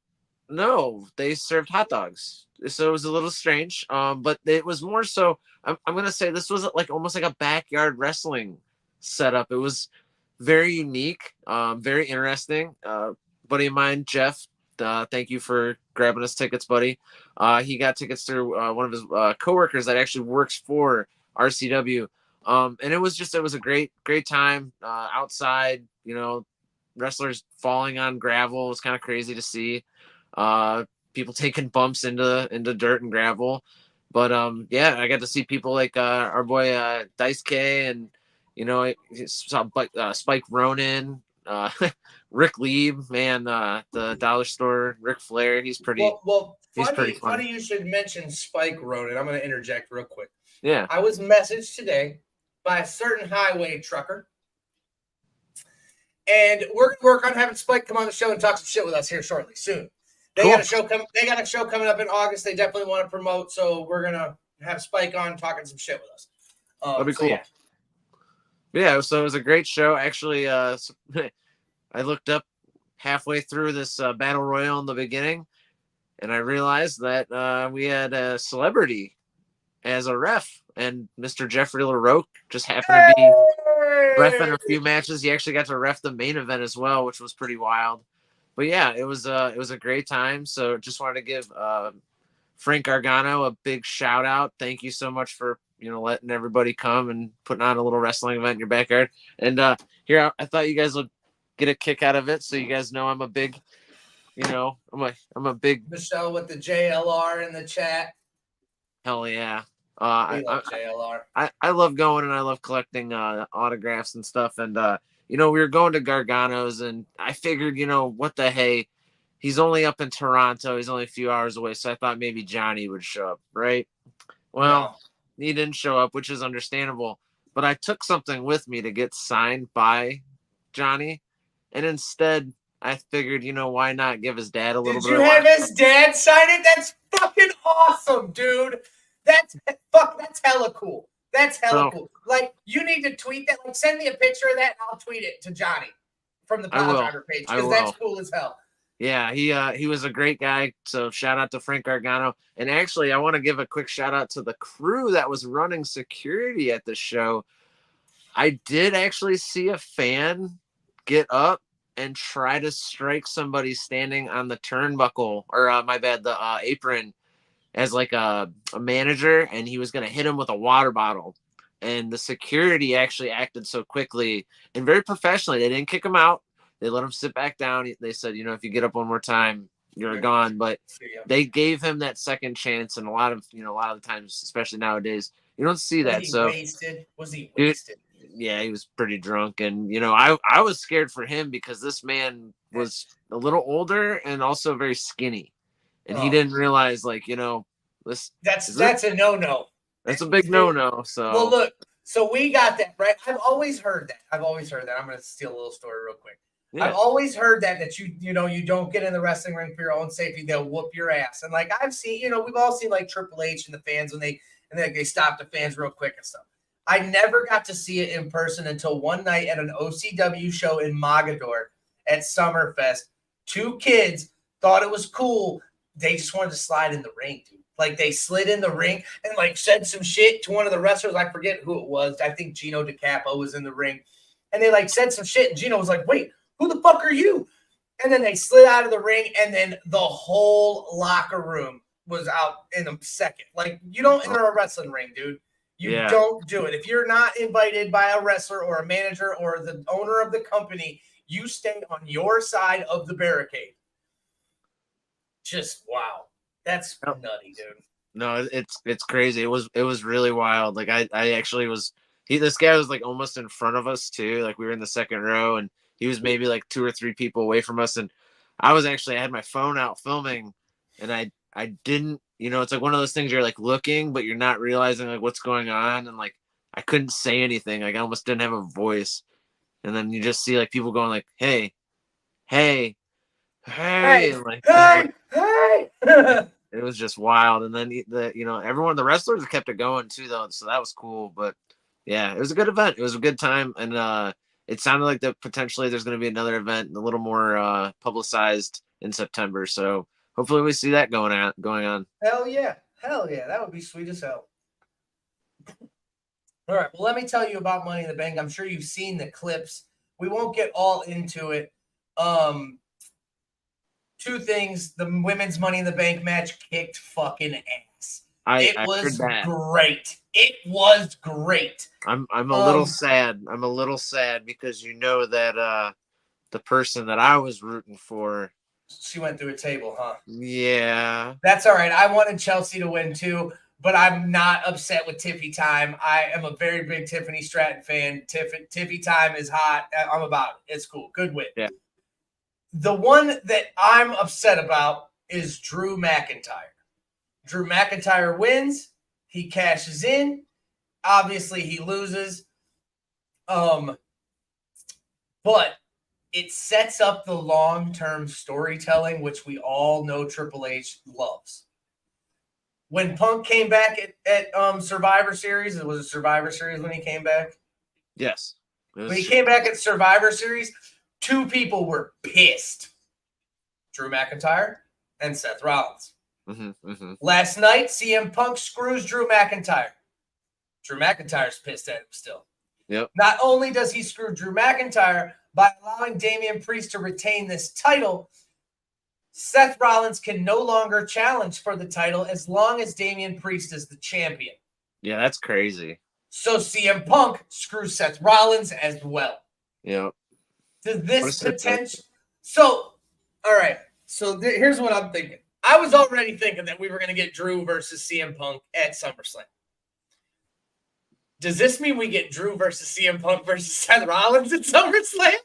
no, they served hot dogs. So it was a little strange. But it was more so, I'm going to say this was like almost like a backyard wrestling setup. It was very unique, very interesting. Buddy of mine, Jeff, thank you for grabbing us tickets, buddy. He got tickets through one of his coworkers that actually works for RCW. And it was a great time outside, wrestlers falling on gravel. It was kind of crazy to see. People taking bumps into dirt and gravel. But I got to see people like our boy Dice K, and saw Spike Ronan, Rick Lieb, man, the dollar store, Ric Flair. He's pretty. Well, he's pretty fun. Funny you should mention Spike Ronan. I'm going to interject real quick. Yeah, I was messaged today by a certain highway trucker, and we're working on having Spike come on the show and talk some shit with us here shortly, soon. They got a show coming up in August. They definitely want to promote, so we're gonna have Spike on talking some shit with us. That'd be cool. Yeah. Yeah, so it was a great show. Actually, I looked up halfway through this battle royal in the beginning, and I realized that we had a celebrity as a ref, and Mr. Jeffrey LaRoque just happened to be reffing a few matches. He actually got to ref the main event as well, which was pretty wild. But yeah, it was a great time. So just wanted to give Frank Gargano a big shout out. Thank you so much for letting everybody come and putting on a little wrestling event in your backyard. And here I thought you guys would get a kick out of it, so you guys know I'm a big, I'm a big Michelle with the JLR in the chat. Hell yeah. We love JLR. I love going and I love collecting autographs and stuff. And, we were going to Gargano's and I figured, what the hey, he's only up in Toronto. He's only a few hours away. So I thought maybe Johnny would show up, right? Well, he didn't show up, which is understandable. But I took something with me to get signed by Johnny. And instead, I figured, why not give his dad a little bit of... Did you have his dad sign it? That's fucking awesome, dude. That's hella cool. That's hella cool. Like, you need to tweet that. Like, send me a picture of that and I'll tweet it to Johnny from the Piledriver page because that's cool as hell. Yeah, he was a great guy. So shout out to Frank Gargano. And actually, I want to give a quick shout out to the crew that was running security at the show. I did actually see a fan get up and try to strike somebody standing on the turnbuckle, or the apron, as like a manager, and he was going to hit him with a water bottle. And the security actually acted so quickly and very professionally. They didn't kick him out. They let him sit back down. They said, if you get up one more time, you're gone. But they gave him that second chance. And a lot of the times, especially nowadays, you don't see that. So was he wasted? Yeah, he was pretty drunk. And, I was scared for him because this man was a little older and also very skinny. And he didn't realize, that's a no-no. That's a big no-no. So well, look, so we got that right. I've always heard that. I'm going to steal a little story real quick. Yeah. I've always heard that you don't get in the wrestling ring for your own safety. They'll whoop your ass. And like I've seen, we've all seen like Triple H and the fans when they stop the fans real quick and stuff. I never got to see it in person until one night at an OCW show in Mogador at Summerfest. Two kids thought it was cool. They just wanted to slide in the ring, dude. Like, they slid in the ring and, like, said some shit to one of the wrestlers. I forget who it was. I think Gino DiCapo was in the ring. And they, like, said some shit. And Gino was like, wait, who the fuck are you? And then they slid out of the ring. And then the whole locker room was out in a second. Like, you don't enter a wrestling ring, dude. You don't do it. If you're not invited by a wrestler or a manager or the owner of the company, you stay on your side of the barricade. Just wow, that's nutty, dude. No, it's crazy. It was really wild. Like I actually was. This guy was like almost in front of us too. Like we were in the second row, and he was maybe like 2 or 3 people away from us. And I had my phone out filming, and I didn't. It's like one of those things you're like looking, but you're not realizing like what's going on, and like I couldn't say anything. Like I almost didn't have a voice, and then you just see like people going like, hey. Like, it was just wild. And then everyone, the wrestlers kept it going too, though, so that was cool. But yeah, it was a good event. It was a good time, and it sounded like that potentially there's going to be another event a little more publicized in September. So hopefully we see that going on. Hell yeah, that would be sweet as hell. All right, well, let me tell you about Money in the Bank. I'm sure you've seen the clips. We won't get all into it. 2 things. The women's Money in the Bank match kicked fucking ass. It was great. It was great. I'm a little sad. I'm a little sad because that the person that I was rooting for. She went through a table, huh? Yeah. That's all right. I wanted Chelsea to win too, but I'm not upset with Tiffy Time. I am a very big Tiffany Stratton fan. Tiffy Time is hot. I'm about it. It's cool. Good win. Yeah. The one that I'm upset about is Drew McIntyre. Drew McIntyre wins. He cashes in. Obviously, he loses. But it sets up the long-term storytelling, which we all know Triple H loves. When Punk came back at Survivor Series, it was a Survivor Series when he came back. Yes. When he came back at Survivor Series, 2 people were pissed. Drew McIntyre and Seth Rollins. Last night, CM Punk screws Drew McIntyre. Drew McIntyre's pissed at him still. Yep. Not only does he screw Drew McIntyre by allowing Damian Priest to retain this title, Seth Rollins can no longer challenge for the title as long as Damian Priest is the champion. Yeah, that's crazy. So CM Punk screws Seth Rollins as well. Yep. Does this potential? So, all right. So here's what I'm thinking. I was already thinking that we were going to get Drew versus CM Punk at SummerSlam. Does this mean we get Drew versus CM Punk versus Seth Rollins at SummerSlam?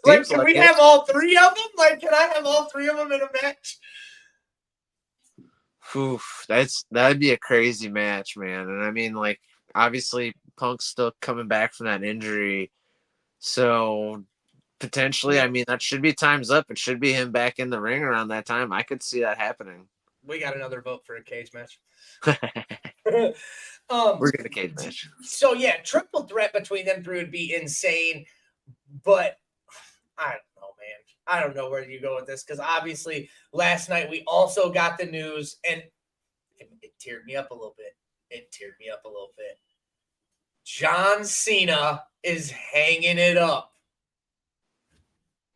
Like, can we have all 3 of them? Like, can I have all 3 of them in a match? Oof, that'd be a crazy match, man. And I mean, like, obviously Punk's still coming back from that injury. So potentially, I mean, that should be time's up. It should be him back in the ring around that time. I could see that happening. We got another vote for a cage match. We're gonna cage match. So yeah, triple threat between them 3 would be insane. But I don't know, man. I don't know where you go with this because obviously last night we also got the news and it teared me up a little bit. John Cena is hanging it up.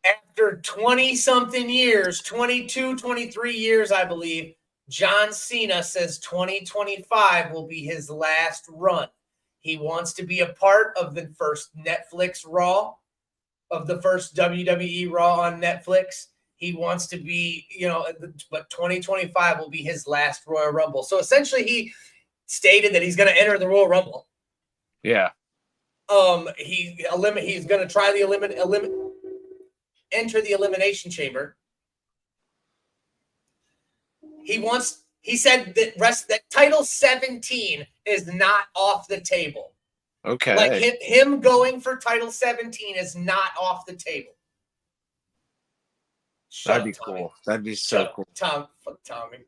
After 20-something years, 22, 23 years, I believe, John Cena says 2025 will be his last run. He wants to be a part of the first Netflix Raw, of the first WWE Raw on Netflix. He wants to be, but 2025 will be his last Royal Rumble. So essentially he stated that he's going to enter the Royal Rumble. Yeah. He's going to try enter the Elimination Chamber. He said that title 17 is not off the table. Okay. Like him going for title 17 is not off the table. That'd be cool. That'd be so cool. Fuck Tommy.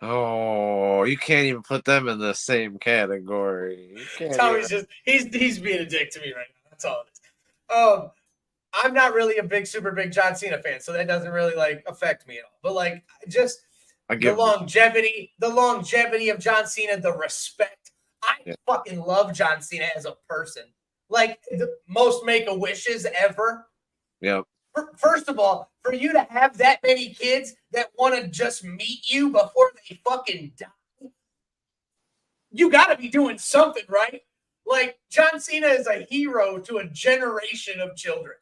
Oh, you can't even put them in the same category. Tommy's just he's being a dick to me right now. That's all it is. I'm not really a super big John Cena fan, so that doesn't really like affect me at all. But like just the longevity of John Cena, the respect. I fucking love John Cena as a person. Like the most Make-A-Wishes ever. Yep. First of all, for you to have that many kids that want to just meet you before they fucking die, you got to be doing something, right? Like, John Cena is a hero to a generation of children.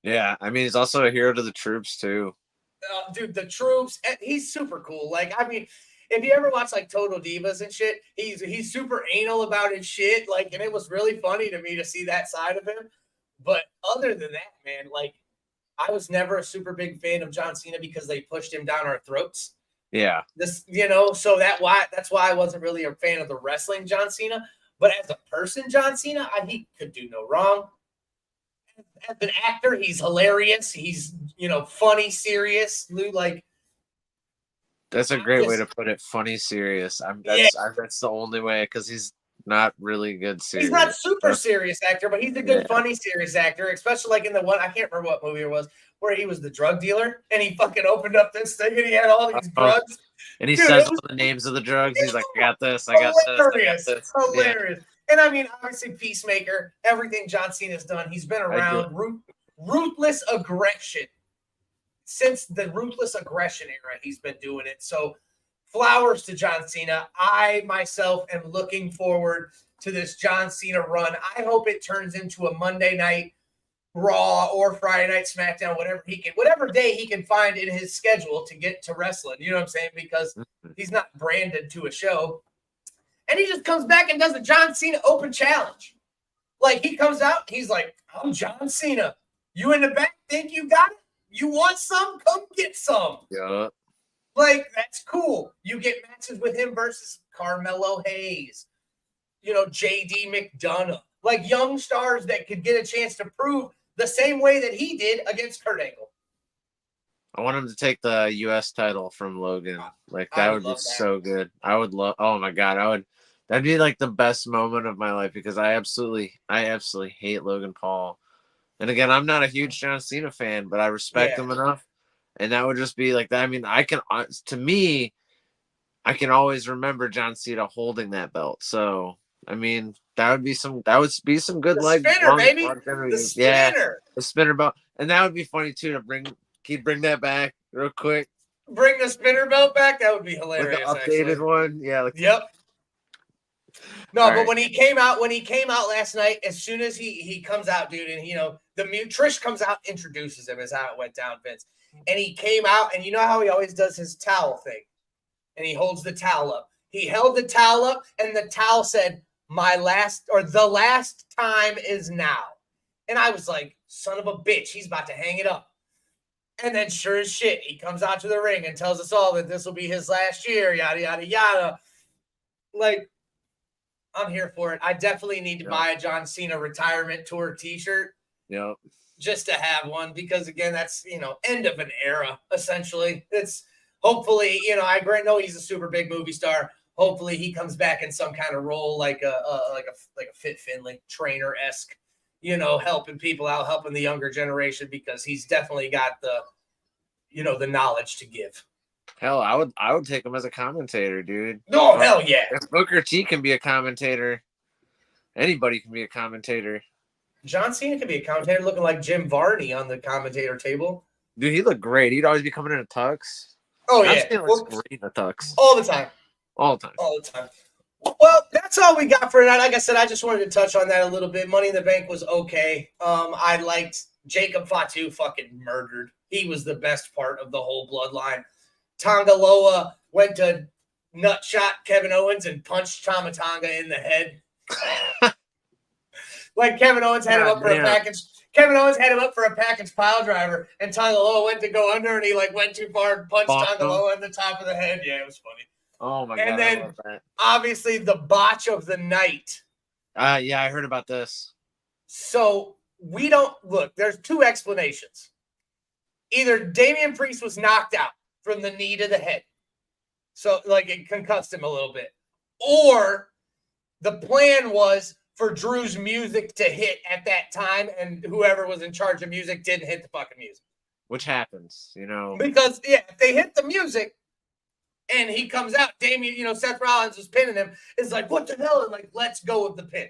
Yeah, I mean, he's also a hero to the troops, too. Dude, the troops, he's super cool. Like, I mean, if you ever watch, like, Total Divas and shit, he's super anal about his shit. Like, and it was really funny to me to see that side of him. But other than that, man, like, I was never a super big fan of John Cena because they pushed him down our throats. Yeah. So that's why I wasn't really a fan of the wrestling John Cena. But as a person, John Cena, he could do no wrong. As an actor, he's hilarious. He's, funny, serious. Like, that's a great way to put it. Funny, serious. That's the only way because he's not really good serious. He's not super serious actor, but he's a good funny serious actor, especially like in the one, I can't remember what movie it was, where he was the drug dealer and he fucking opened up this thing and he had all these drugs. And he says all the names of the drugs. He's like, I got this, I got this. Hilarious. Yeah. And I mean, obviously Peacemaker, everything John Cena's done, he's been around ruthless aggression. Since the ruthless aggression era, he's been doing it. So flowers to John Cena. I myself am looking forward to this John Cena run. I hope it turns into a Monday night Raw or Friday night SmackDown, whatever day he can find in his schedule to get to wrestling. You know what I'm saying? Because he's not branded to a show. And he just comes back and does a John Cena open challenge. Like, he comes out, he's like, I'm John Cena. You in the back think you got it? You want some? Come get some. Yeah. Like, that's cool. You get matches with him versus Carmelo Hayes, J.D. McDonough. Like, young stars that could get a chance to prove the same way that he did against Kurt Angle. I want him to take the U.S. title from Logan. Like, that would be so good. I would love – oh, my God. That'd be like the best moment of my life because I absolutely hate Logan Paul. And again, I'm not a huge John Cena fan, but I respect him enough. And that would just be like that. I mean, to me, I can always remember John Cena holding that belt. So, I mean, that would be some good spinner, baby. The spinner. Yeah, the spinner belt. And that would be funny too to bring that back real quick. Bring the spinner belt back. That would be hilarious. Like the updated one. Yeah. Yep. No, All but right. when he came out last night, as soon as he comes out, dude, and Trish comes out, introduces him, is how it went down, Vince. And he came out, and you know how he always does his towel thing, and he holds the towel up. He held the towel up, and the towel said, the last time is now. And I was like, son of a bitch, he's about to hang it up. And then sure as shit, he comes out to the ring and tells us all that this will be his last year, yada, yada, yada. Like, I'm here for it. I definitely need to buy a John Cena retirement tour t-shirt. Yep. Just to have one, because again, that's, end of an era, essentially. It's hopefully, I know he's a super big movie star. Hopefully he comes back in some kind of role like a Fit Finlay trainer-esque, helping people out, helping the younger generation, because he's definitely got the knowledge to give. Hell, I would take him as a commentator, dude. No, hell yeah. If Booker T can be a commentator, anybody can be a commentator. John Cena can be a commentator looking like Jim Varney on the commentator table. Dude, he looked great. He'd always be coming in a tux. Oh, yeah. John Cena looks great in a tux. All the time. All the time. All the time. Well, that's all we got for tonight. Like I said, I just wanted to touch on that a little bit. Money in the Bank was okay. I liked Jacob Fatu fucking murdered. He was the best part of the whole bloodline. Tonga Loa went to nutshot Kevin Owens and punched Tama Tonga in the head. Like Kevin Owens had him up for a package. Kevin Owens had him up for a package pile driver, and Tonga Loa went to go under, and he went too far and punched Tonga Loa in the top of the head. Yeah, it was funny. Oh my god! And then obviously the botch of the night. Yeah, I heard about this. So we don't look. There's two explanations. Either Damian Priest was knocked out from the knee to the head, so it concussed him a little bit, or the plan was for Drew's music to hit at that time, and whoever was in charge of music didn't hit the fucking music. Which happens, Because, if they hit the music and he comes out, Damian, Seth Rollins was pinning him, is like, what the hell? And let's go with the pin.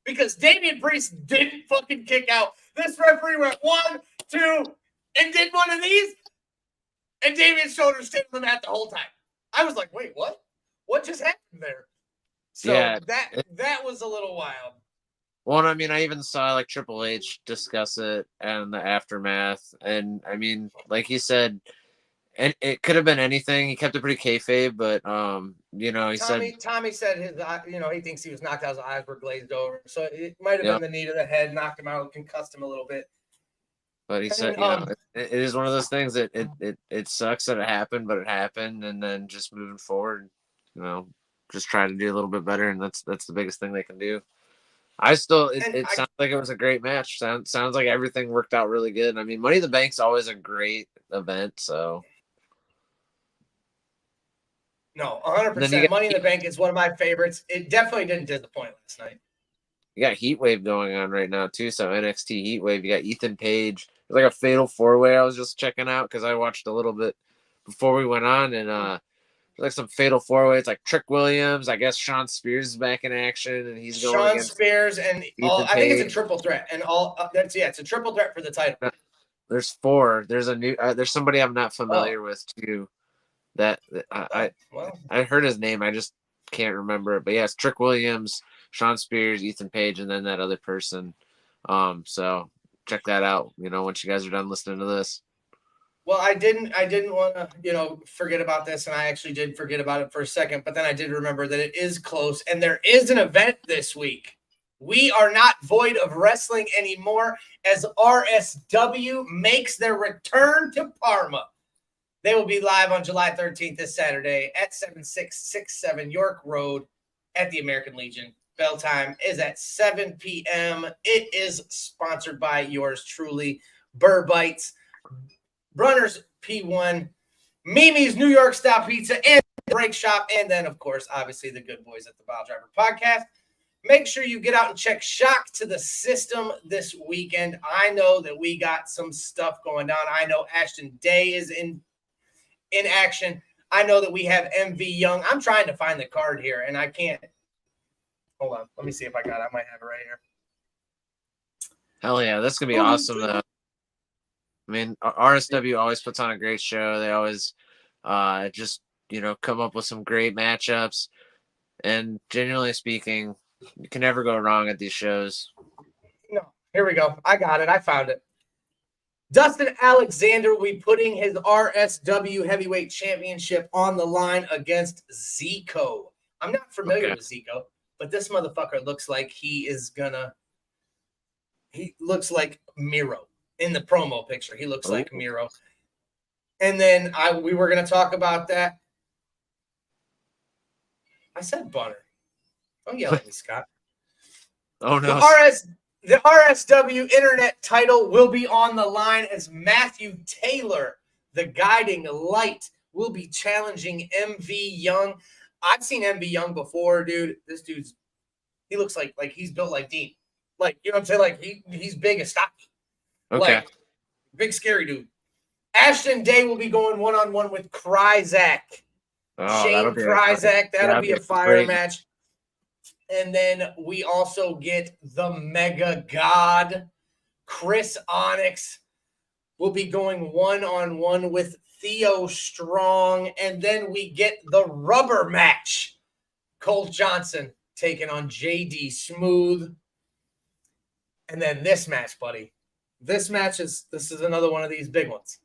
Because Damian Priest didn't fucking kick out. This referee went 1, 2, and did one of these, and Damian's shoulders stayed on the mat the whole time. I was like, wait, what? What just happened there? So that was a little wild. Well, I mean, I even saw Triple H discuss it and the aftermath, and I mean, like he said, and it could have been anything. He kept it pretty kayfabe, but Tommy said his, he thinks he was knocked out. His eyes were glazed over, so it might have been the knee to the head, knocked him out, concussed him a little bit. But he said, it is one of those things that it sucks that it happened, but it happened, and then just moving forward, just try to do a little bit better, and that's the biggest thing they can do. It sounds like it was a great match. Sounds like everything worked out really good. I mean, Money in the Bank's always a great event, so. No, 100%. Money in the Bank is one of my favorites. It definitely didn't disappoint last night. You got Heat Wave going on right now, too, so NXT Heat Wave. You got Ethan Page. It's like a fatal four-way I was just checking out because I watched a little bit before we went on, and some fatal four-way. It's like Trick Williams. I guess Sean Spears is back in action, and he's going Sean against Spears and all. I think it's a triple threat, and all. It's a triple threat for the title. There's 4. There's a new. There's somebody I'm not familiar with too. That I heard his name. I just can't remember it. But yeah, it's Trick Williams, Sean Spears, Ethan Page, and then that other person. So check that out. Once you guys are done listening to this. Well, I didn't want to, forget about this, and I actually did forget about it for a second, but then I did remember that it is close, and there is an event this week. We are not void of wrestling anymore as RSW makes their return to Parma. They will be live on July 13th this Saturday at 7667 York Road at the American Legion. Bell time is at 7 p.m. It is sponsored by yours truly, Burr Bites, Brunner's P1, Mimi's New York Style Pizza, and Break Shop, and then, of course, obviously the good boys at the Piledriver Podcast. Make sure you get out and check Shock to the System this weekend. I know that we got some stuff going on. I know Ashton Day is in action. I know that we have MV Young. I'm trying to find the card here, and I can't. Hold on. Let me see if I got it. I might have it right here. Hell yeah, that's going to be awesome, though. I mean, RSW always puts on a great show. They always just, come up with some great matchups. And genuinely speaking, you can never go wrong at these shows. No, here we go. I got it. I found it. Dustin Alexander will be putting his RSW Heavyweight Championship on the line against Zico. I'm not familiar with Zico, but this motherfucker looks like he looks like Miro in the promo picture. He looks like Miro. And then we were going to talk about that. I said Bunner. Don't yell at me, Scott. Oh, no. The RSW Internet title will be on the line as Matthew Taylor, the guiding light, will be challenging MV Young. I've seen MV Young before, dude. This he looks like he's built like Dean. Like, you know what I'm saying? Like, he's big and stocky. Okay. Like, big, scary dude. Ashton Day will be going one-on-one with Kryzak. Shane Kryzak. That'll be a fire match. And then we also get the Mega God. Chris Onyx will be going one-on-one with Theo Strong. And then we get the rubber match. Cole Johnson taking on JD Smooth. And then this match, buddy. This is another one of these big ones.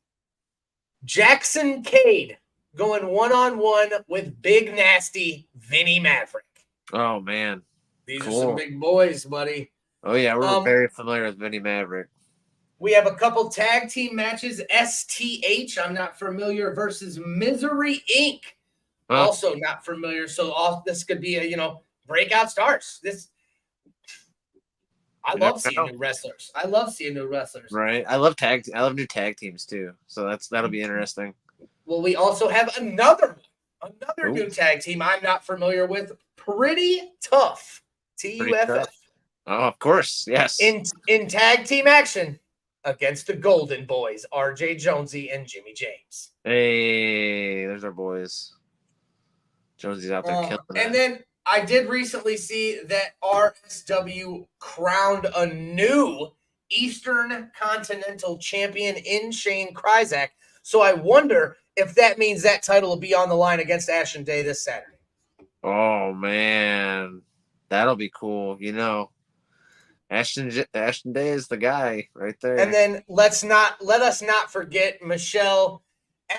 Jackson Cade going one-on-one with Big Nasty Vinnie Maverick. Oh, man. These are some big boys, buddy. Oh, yeah. We're very familiar with Vinnie Maverick. We have a couple tag team matches. STH, I'm not familiar, versus Misery Inc. Also not familiar. So this could be a, breakout stars. I love seeing new wrestlers. Right. I love new tag teams too. So that'll be interesting. Well, we also have another new tag team I'm not familiar with. Pretty Tough. TUFF. Oh, of course. Yes. In tag team action against the Golden Boys, RJ Jonesy and Jimmy James. Hey, there's our boys. Jonesy's out there killing it. And then I did recently see that RSW crowned a new Eastern Continental Champion in Shane Kryzak. So I wonder if that means that title will be on the line against Ashton Day this Saturday. Oh, man. That'll be cool. Ashton Day is the guy right there. And then let us not forget Michelle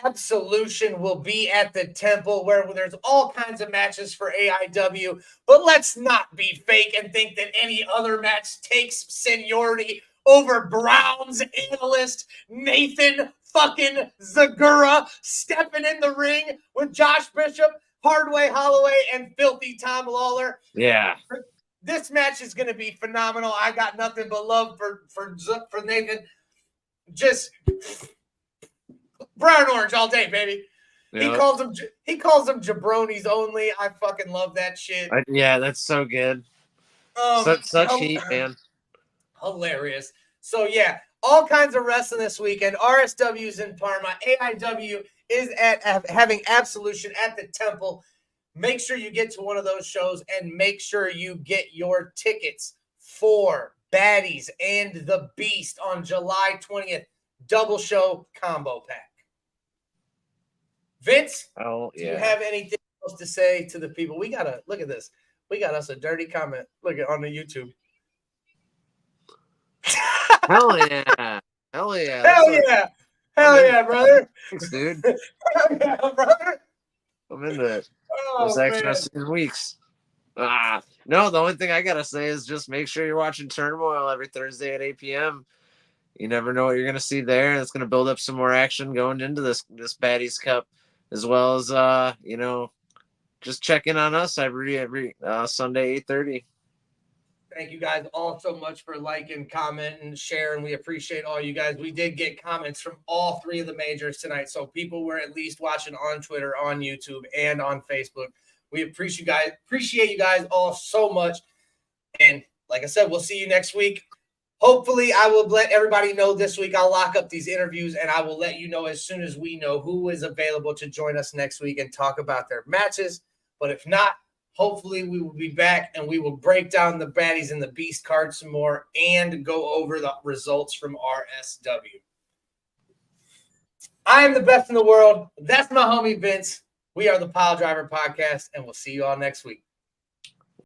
Absolution will be at the Temple where there's all kinds of matches for AIW. But let's not be fake and think that any other match takes seniority over Brown's analyst Nathan fucking Zagura stepping in the ring with Josh Bishop, Hardway Holloway, and Filthy Tom Lawler. Yeah. This match is going to be phenomenal. I got nothing but love for Nathan. Just brown and orange all day, baby. Yep. He calls them jabronis only. I fucking love that shit. Yeah, that's so good. Such heat, man. Hilarious. So yeah, all kinds of wrestling this weekend. RSW's in Parma. AIW is having Absolution at the Temple. Make sure you get to one of those shows and make sure you get your tickets for Baddies and the Beast on July 20th. Double show combo pack. Vince, do you have anything else to say to the people? We gotta look at this. We got us a dirty comment. Look at on the YouTube. Hell yeah. Hell yeah. Hell yeah, brother. Thanks, dude. Hell yeah, brother. I'm into it. Those extra weeks. No, the only thing I gotta say is just make sure you're watching Turmoil every Thursday at 8 p.m. You never know what you're gonna see there. It's gonna build up some more action going into this Baddies Cup, as well as just check in on us every Sunday 8:30. Thank you guys all so much for liking, commenting, sharing. We appreciate all you guys. We did get comments from all 3 of the majors tonight. So people were at least watching on Twitter, on YouTube, and on Facebook. We appreciate you guys all so much. And like I said, we'll see you next week. Hopefully, I will let everybody know this week. I'll lock up these interviews, and I will let you know as soon as we know who is available to join us next week and talk about their matches. But if not, hopefully we will be back, and we will break down the Baddies and the Beast card some more and go over the results from RSW. I am the best in the world. That's my homie Vince. We are the Piledriver Podcast, and we'll see you all next week.